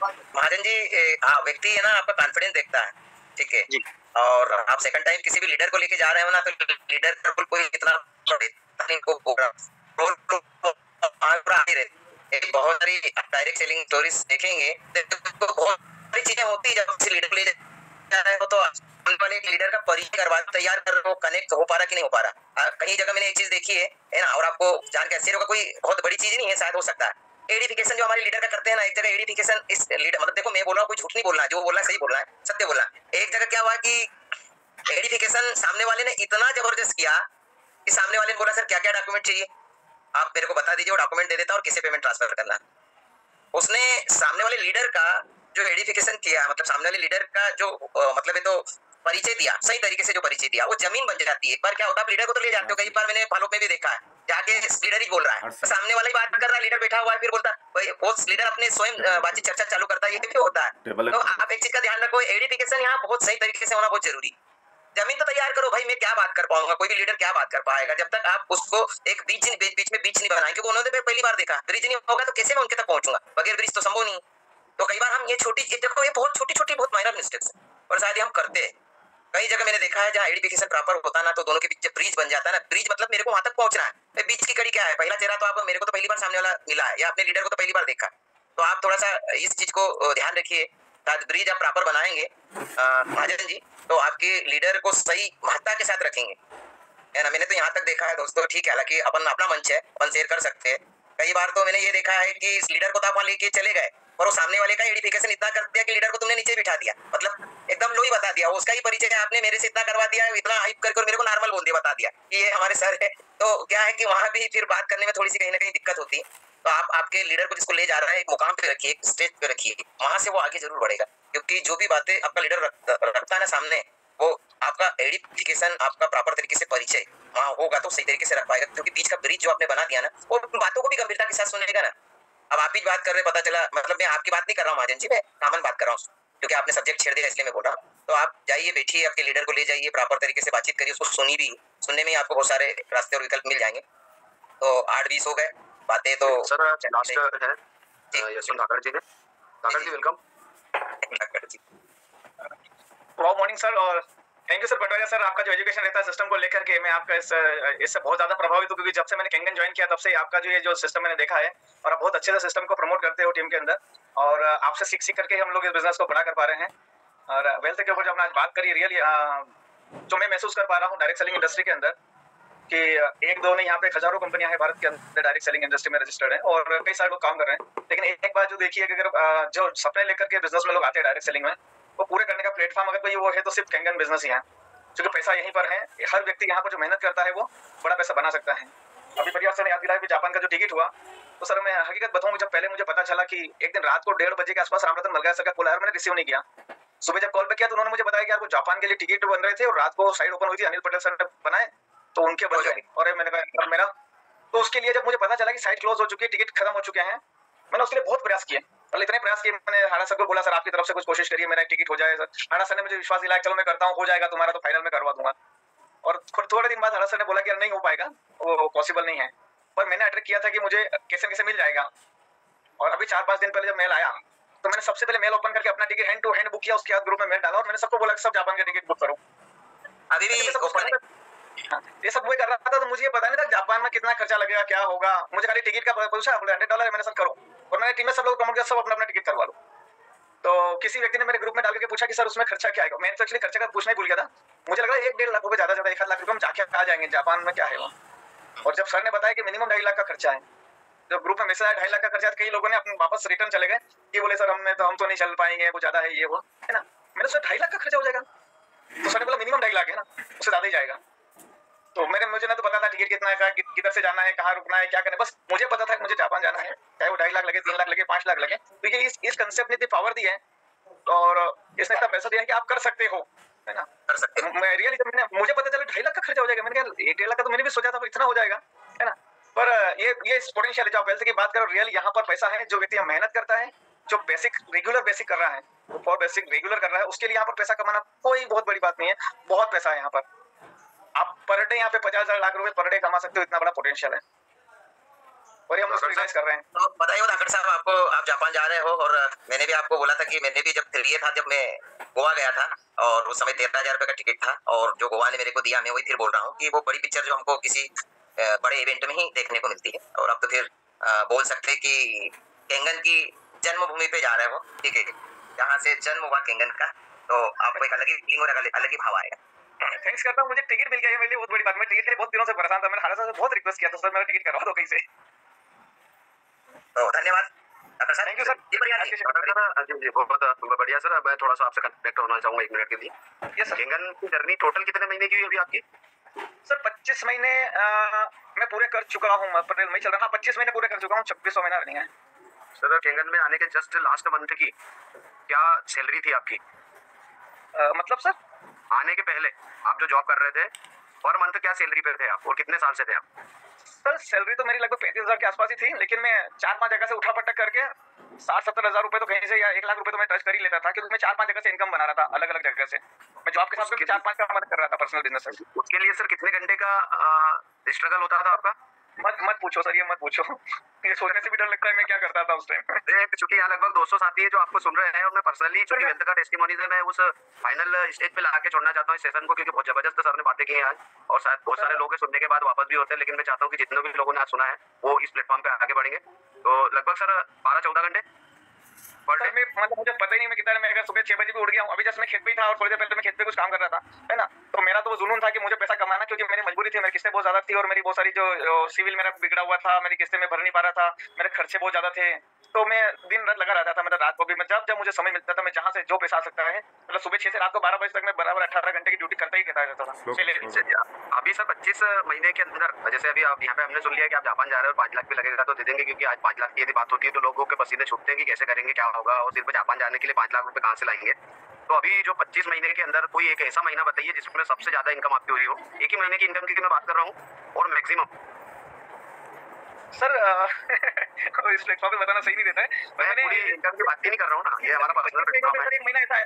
महाजन जी, हाँ व्यक्ति है ना आपका कॉन्फिडेंस देखता है, ठीक है जी। और आप सेकंड टाइम किसी भी लीडर को लेके जा रहे हो ना, तो लीडर का रोल कोई इतना एक बहुत सारी डायरेक्ट सेलिंग स्टोरीज देखेंगे तो बहुत सारी चीजें होती है। जब किसी लीडर को ले जा रहे हो तो वाले एक लीडर का परिचय करवा तैयार कर रहे हो, कनेक्ट हो पा रहा कि नहीं हो पा रहा। कहीं जगह मैंने एक चीज देखी है ना, और आपको जान के आश्चर्य होगा, कोई बहुत बड़ी चीज नहीं है, शायद हो सकता है एडिफिकेशन जो हमारे लीडर का करते हैं ना, एक जगह एडिफिकेशन इस लीडर, मतलब देखो मैं बोल रहा हूँ, कोई झूठ नहीं बोलना है, जो बोलना है सही बोलना है, सत्य बोलना है। एक जगह क्या हुआ कि एडिफिकेशन सामने वाले ने इतना जबरदस्त किया कि सामने वाले ने बोला सर क्या क्या डॉक्यूमेंट चाहिए आप मेरे को बता दीजिए, वो डॉक्यूमेंट दे देता और किसे पेमेंट ट्रांसफर करना। उसने सामने वाले लीडर का जो एडिफिकेशन किया, मतलब सामने वाले लीडर का जो मतलब है तो परिचय दिया, सही तरीके से जो परिचय दिया, वो जमीन बन जाती है। एक बार क्या होता है, आप लीडर को तो ले जाते हो, कई बार मैंने फॉलो में भी देखा है, जाके लीडर ही बोल रहा है, सामने वाला ही बात कर रहा है, लीडर बैठा हुआ है, फिर बोलता है वो लीडर अपने स्वयं बातचीत चर्चा चालू करता है, ये भी होता है। तो आप एक चीज का ध्यान रखो, एडिफिकेशन यहाँ बहुत सही तरीके से होना बहुत जरूरी। जमीन तो तैयार करो भाई, मैं क्या बात कर पाऊंगा, कोई भी लीडर क्या बात कर पाएगा जब तक आप उसको एक बीच में बीच नहीं बनाए, क्योंकि उन्होंने पहली बार देखा, ब्रिज नहीं होगा तो कैसे मैं उनके तक पहुंचूंगा, बगैर ब्रिज तो संभव नहीं। तो कई बार हम ये देखो ये बहुत छोटी बहुत माइनर मिस्टेक्स है और शायद हम करते हैं। कई जगह मैंने देखा है जहाँ एडिफिकेशन प्रॉपर होता ना, तो दोनों के बीच ब्रिज बन जाता है ना, ब्रिज मतलब मेरे को वहां तक पहुंचना है, बीच की कड़ी क्या है, पहला चेहरा तो आप मेरे को तो पहली बार सामने वाला मिला है, या अपने लीडर को तो पहली बार देखा, तो आप थोड़ा सा इस चीज को ध्यान रखिए। शायद ब्रिज आप प्रॉपर बनाएंगे महाजन जी, तो आपके लीडर को सही महत्ता के साथ रखेंगे, है ना। मैंने तो यहाँ तक देखा है दोस्तों, ठीक है, हालांकि अपन अपना मंच है, अपन शेयर कर सकते हैं। कई बार तो मैंने ये देखा है कि इस लीडर को तो आप वहां लेके चले गए और वो सामने वाले का एडिफिकेशन इतना कर दिया कि लीडर को तुमने नीचे बिठा दिया, मतलब एकदम लो ही बता दिया, उसका ही परिचय आपने मेरे से इतना करवा दिया, इतना हाइप करके मेरे को नॉर्मल बोल दिया, बता दिया कि ये हमारे सर है। तो क्या है कि वहां भी फिर बात करने में थोड़ी सी कहीं ना कहीं दिक्कत होती है। तो आप आपके लीडर को जिसको ले जा रहा है एक मुकाम पे रखिए, एक स्टेज पे रखिए, वहां से वो आगे जरूर बढ़ेगा, क्योंकि जो भी बातें आपका लीडर रखता है ना सामने, वो आपका एडिफिकेशन, आपका प्रॉपर तरीके से परिचय वहाँ होगा तो सही तरीके से रख पाएगा, क्योंकि बीच का ब्रिज जो आपने बना दिया ना, वो बातों को भी गंभीरता के साथ सुनेगा ना। अब आप ही बात कर रहे, पता चला, मतलब मैं आपकी बात नहीं कर रहा हूँ महाजन जी, मैं कॉमन बात कर रहा हूँ, क्योंकि आपने सब्जेक्ट छेड़ दिया इसलिए मैं बोल रहा हूँ। तो आप जाइए, बैठिए, आपके लीडर को ले जाइए, प्रॉपर तरीके से बातचीत करिए, उसको सुनी भी, सुनने में आपको बहुत सारे रास्ते और विकल्प मिल जाएंगे। तो 8-20 हो गए बातें तो सर लास्ट है यशवंत धाकड़ जी ने। धाकड़ जी वेलकम। धाकड़ जी गुड मॉर्निंग सर, और थैंक यू सर पटवारिया सर, आपका जो एजुकेशन रहता है सिस्टम को लेकर के, मैं आपका इससे बहुत ज्यादा प्रभावित हूँ, क्योंकि जब से मैंने कैंगन ज्वाइन किया तब से आपका जो ये जो सिस्टम मैंने देखा है, और आप बहुत अच्छे से सिस्टम को प्रमोट करते हो टीम के अंदर, और आपसे सीख करके हम लोग इस बिजनेस को बड़ा कर पा रहे हैं। और वेल्थ के ऊपर जब हमने आज बात करी, रियली जो मैं महसूस कर पा रहा हूँ डायरेक्ट सेलिंग इंडस्ट्री के अंदर, कि एक दो नहीं, यहाँ पे हजारों कंपनियां हैं भारत के अंदर डायरेक्ट सेलिंग इंडस्ट्री में रजिस्टर्ड हैं, और कई सारे लोग काम कर रहे हैं। लेकिन एक बात जो देखिए कि अगर जो सप्लाई लेकर के बिजनेस में लोग आते हैं डायरेक्ट सेलिंग में, वो पूरे करने का प्लेटफॉर्म अगर कोई वो है तो सिर्फ कैंगन बिजनेस ही है, क्योंकि पैसा यहीं पर है, हर व्यक्ति यहाँ पर जो मेहनत करता है वो बड़ा पैसा बना सकता है। अभी परिवार सर ने याद दिलाया जापान का जो टिकट हुआ, तो सर मैं हकीकत बताऊं, जब पहले मुझे पता चला कि एक दिन रात को 1:30 बजे के आसपास रामरतन मलगाय सर का कॉल आया, मैंने रिसीव नहीं किया। सुबह जब कॉल पे किया तो उन्होंने मुझे बताया कि यार वो जापान के लिए टिकट बन रहे थे और रात को साइड ओपन हुई थी, अनिल पटेल सर ने बनाए तो उनके बन गए, और मैंने कहा मेरा, तो उसके लिए जब मुझे पता चला कि साइट क्लोज हो चुकी है, टिकट खत्म हो चुके हैं, मैंने उसके लिए बहुत प्रयास किए, मतलब इतने प्रयास किए, मैंने हाड़ा सर को बोला सर आपकी तरफ से कुछ कोशिश करिए, मेरा टिकट हो जाए सर। हाड़ा सर ने मुझे विश्वास दिलाया, चलो मैं करता हूँ, हो जाएगा तुम्हारा, तो फाइनल में करवा दूंगा। और थोड़े दिन बाद हाड़ा सर ने बोला कि नहीं हो पाएगा, वो पॉसिबल नहीं है, पर मैंने अट्रैक्ट किया था कि मुझे कैसे कैसे मिल जाएगा। और अभी 4-5 दिन पहले जब मेल आया तो मैंने सबसे पहले मेल ओपन करके अपना ticket hand to hand book किया, उसके बाद ग्रुप में मेल डाला और मैंने सबको बोला कि सब जापान का टिकट बुक करो। अभी भी ओपन है। ये सब वही कर रहा था, तो मुझे ये पता नहीं था जापान में कितना खर्चा लगेगा, क्या होगा, मुझे खाली टिकट का पूछा, बोले $100 है, मैंने सब करो, और मैंने टीम में सब लोग प्रमोट किया, सब अपना अपना टिकट करवा लो। तो किसी व्यक्ति ने मेरे ग्रुप में डाल के पूछा कि सर उसमें खर्चा क्या आएगा, मैं तो एक्चुअली खर्चा का पूछना ही भूल गया था, मुझे लगा 1-1.5 लाख रुपए, ज्यादा ज्यादा 1 लाख रुपए हम जाके आ जाएंगे, जापान में क्या है वो। और जब सर ने बताया कि मिनिमम 2.5 लाख का खर्चा है, जब ग्रुप में मैसेज आया 2.5 लाख का खर्चा, कई लोगों ने अपने वापस रिटर्न चले गए कि बोले सर हम तो नहीं चल पाएंगे, वो ज्यादा है, ये वो है ना। मैंने सोचा 2.5 लाख का खर्चा हो जाएगा, तो सर ने बोला मिनिमम 2.5 लाख है ना, उससे ज्यादा ही जाएगा। तो मुझे ना तो पता था टिकट कितना का, किधर से जाना है, कहाँ रुकना है, क्या करना है, बस मुझे पता था कि मुझे जापान जाना है, चाहे वो 2.5 लाख लगे, 3 लाख लगे, 5 लाख लगे। तो ये इस कंसेप्ट ने इतनी पावर दी है और इसने इतना पैसा दिया है कि आप कर सकते हो, है ना, कर सकते हो। मैं रियली जब मुझे पता चला 2.5 लाख का खर्चा हो जाएगा, मैंने कहा 1.5 लाख का तो मैंने भी सोचा था, पर इतना हो जाएगा, है ना। पर ये पोटेंशियल है, जो आप हेल्थ की बात करो, रियल यहाँ पर पैसा है। जो व्यक्ति मेहनत करता है, जो रेगुलर बेसिक कर रहा है, वो फॉर बेसिक रेगुलर कर रहा है, उसके लिए यहाँ पर पैसा कमाना कोई बहुत बड़ी बात नहीं है, बहुत पैसा है यहाँ पर। आप पर डे यहाँ पे 50,000 लाख रुपए पर डे कमा सकते हो, इतना बड़ा पोटेंशियल है और ये हम उसको रियलाइज कर रहे हैं। तो बताइए धाकड़ साहब, आप जापान जा रहे हो और मैंने भी आपको बोला था कि मैंने भी जब ये था, जब मैं गोवा गया था और उस समय 13,000 रुपए का टिकट था और जो गोवा ने मेरे को दिया, मैं वही फिर बोल रहा हूँ कि वो बड़ी पिक्चर जो हमको किसी बड़े इवेंट में ही देखने को मिलती है। और अब तो फिर बोल सकते हैं कि केंगन की जन्मभूमि पे जा रहे हो, ठीक है, जहाँ से जन्म हुआ केंगन का, तो आपको एक अलग ही फीलिंग और अलग ही भाव आएगा। थैंक्स करता हूँ, मुझे टिकट मिल गया है, मेरे लिए बहुत बड़ी बात। मैं टिकट के लिए बहुत दिनों से परेशान था, मैंने हालात से बहुत रिक्वेस्ट किया था, सर मेरा टिकट करवा दो कहीं से। तो धन्यवाद थैंक यू सर। जी बहुत बढ़िया सर। मैं थोड़ा सा आपसे कनेक्ट होना चाहूंगा 1 मिनट के लिए। Yes sir. केंगन की जर्नी टोटल कितने महीने की हुई अभी आपकी? सर 25 महीने मैं पूरे कर चुका हूँ, अप्रैल में चल रहा। 25 महीने पूरे कर चुका हूँ, 26वां महीना रनिंग है। सर केंगन में आने के जस्ट लास्ट मंथ की क्या सैलरी थी आपकी? मतलब सर आने के पहले आप जो जॉब कर रहे थे, पर मंथ क्या सैलरी पे थे आप और कितने साल से थे आप? सर सैलरी तो मेरी लगभग 35,000 के आसपास ही थी, लेकिन मैं 4-5 जगह से उठा पटक करके 60-70 हजार रुपए तो कहीं से या 1 लाख रुपए तो मैं टच कर ही लेता था, क्योंकि मैं 4-5 जगह से इनकम बना रहा था, अलग अलग जगह से। मैं जॉब के साथ में 4-5 का मदद कर रहा था, पर्सनल बिजनेस से। उसके लिए सर कितने घंटे का स्ट्रगल होता था आपका? मत पूछो सर, ये मत पूछो। ये सोचने से भी डर लगता है मैं क्या करता था उस टाइम। चूंकि यहाँ लगभग 200 साथी है जो आपको सुन रहे हैं और मैं पर्सनली चूंकि वेल्थ का टेस्टिमोनीज है, मैं उस फाइनल स्टेज पे लाके छोड़ना चाहता हूँ इस सेशन को, क्योंकि बहुत जबरदस्त सर ने बातें की हैं आज और शायद बहुत सारे लोग सुनने के बाद वापस भी होते हैं, लेकिन मैं चाहता हूँ कि जितने भी लोगों ने आज सुना है वो इस प्लेटफॉर्म पे आगे बढ़ेंगे। तो लगभग सर 12-14 घंटे सर मैं मतलब मुझे पता ही नहीं मैं कितना, मैं अगर सुबह 6 बजे भी उठ गया हूँ, अभी जस्ट मैं खेत पे ही था और थोड़ी देर पहले मैं खेत पे कुछ काम कर रहा था, है ना। तो मेरा तो वो जुनून था कि मुझे पैसा कमाना, क्योंकि मेरी मजबूरी थी, मेरी किस्तें बहुत ज्यादा थी और मेरी बहुत सारी जो सिविल मेरा बिगड़ा हुआ था, मेरी किस्तें मैं भर नहीं पा रहा था, मेरे खर्चे बहुत ज्यादा थे। तो मैं दिन रात लगा रहता था, मतलब रात को भी मैं जब मुझे समय मिलता था, मैं जहाँ से जो पैसा आ सकता है, मतलब सुबह 6 से रात को 12 बजे तक मैं बराबर 18 घंटे की ड्यूटी करता ही रहता था। अभी सर 25 महीने के अंदर, जैसे अभी आप यहाँ पे हमने सुन लिया कि आप जापान जा रहे हो और 5 लाख भी लगेगा तो दे देंगे, क्योंकि आज 5 लाख की यदि बात होती है तो लोगों के पसीने छूटते हैं कि कैसे करेंगे, क्या होगा, और सिर्फ जापान जाने के लिए 5 लाख रुपए कहाँ से लाएंगे। तो अभी जो 25 महीने के अंदर कोई एक ऐसा महीना बताइए जिसमें सबसे ज्यादा इनकम आपकी हो रही हो, एक ही महीने की इनकम की मैं बात कर रहा हूँ, और मैक्सिमम। सर इस प्लेटफॉर्म पे बताना सही नहीं रहता है, मैं पूरी इनकम की बात ही नहीं कर रहा हूँ ना, ये हमारा पर्सनल प्लेटफॉर्म है। एक महीना ऐसा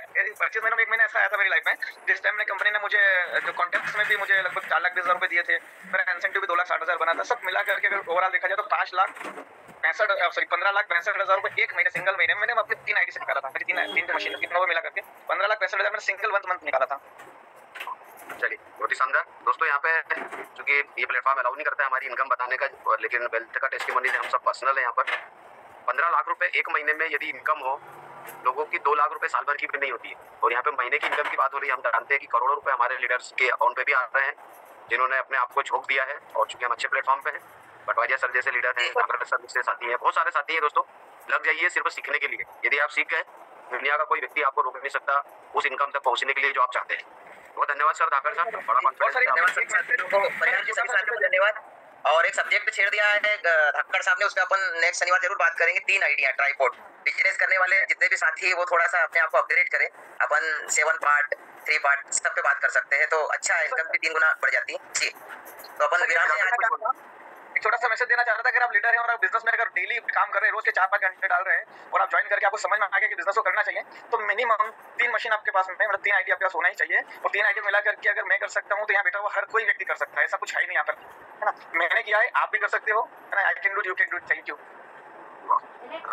25 महीनों में एक महीना ऐसा आया था मेरी लाइफ में, जिस टाइम में कंपनी ने मुझे जो कॉन्टेक्ट में भी मुझे लगभग 4,20,000 रुपए दिए थे, मेरा इंसेंटिव भी 2,60,000 बना था। सब मिला करके अगर ओवरऑल देखा जाए तो 15,65,000 रुपए एक महीने, सिंगल महीने में मैंने अपनी 3 आईडी से निकाला था, मेरी 3 मशीन कितनों मिला करके 15,65,000 मैंने सिंगल मंथ निकाला था। चलिए बहुत ही शानदार दोस्तों। यहाँ पे चूंकि ये प्लेटफॉर्म अलाउ नहीं करता है हमारी इनकम बताने का, लेकिन वेल्थ का टेस्टिमोनी हम सब पर्सनल है। यहाँ पर 15 लाख रुपए एक महीने में यदि इनकम हो, लोगों की 2 लाख रुपए साल भर की भी नहीं होती है, और यहाँ पे महीने की इनकम की बात हो रही है। हम जानते हैं कि करोड़ों रुपए हमारे लीडर्स के अकाउंट पे भी आ रहे हैं, जिन्होंने अपने आप को झोंक दिया है, और चूंकि हम अच्छे प्लेटफॉर्म पे हैं, पटवारिया सर जैसे लीडर हैं, सर जैसे साथी हैं, बहुत सारे साथी हैं दोस्तों। लग जाइए सिर्फ सीखने के लिए, यदि आप सीख गए दुनिया का कोई व्यक्ति आपको रोक नहीं सकता उस इनकम तक पहुंचने के लिए जो आप चाहते हैं। बहुत धन्यवाद सर धाकड़ साहब, बड़ा धन्यवाद। और एक सब्जेक्ट छेड़ दिया है धक्कड़ साहब ने, उसमें अपन नेक्स्ट शनिवार जरूर बात करेंगे। 3 आइडिया ट्राइपॉड, बिजनेस करने वाले जितने भी साथी है वो थोड़ा सा अपने आप को अपग्रेड करें। अपन 7 पार्ट 3 पार्ट सब पे बात कर सकते हैं, तो अच्छा इनकम भी 3 गुना बढ़ जाती है जी। तो अपन विराम में एक छोटा सा मैसेज देना चाह रहा था, अगर आप लीडर हैं और आप बिजनेस में अगर डेली काम कर रहे हैं, रोज के 4-5 घंटे डाल रहे हैं और आप ज्वाइन करके आपको समझ में आ गया कि बिजनेस को करना चाहिए, तो मिनिमम 3 मशीन आपके पास में, मतलब 3 आईडी आपके पास होना ही चाहिए। और 3 आईडी मिला करके अगर मैं कर सकता हूँ तो यहाँ बैठा हुआ हर कोई व्यक्ति कर सकता है, ऐसा कुछ है ही नहीं यहाँ पर, है ना। मैंने किया है, आप भी कर सकते हो, है ना। I can do, you can do, thank you.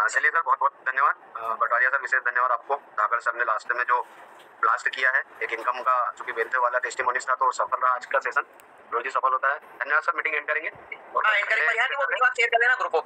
चलिए सर बहुत बहुत धन्यवाद पटवारिया सर, विशेष धन्यवाद आपको। धाकड़ सर ने लास्ट में जो ब्लास्ट किया है एक इनकम का, चूंकि वेल्थ वाला टेस्टिमोनीज था, तो सफल रहा आज का सेशन, रोज ही सफल होता है। धन्यवाद सर, मीटिंग एंड करेंगे। एंड करेंगे, वो वीडियो आप शेयर कर लेना ग्रुप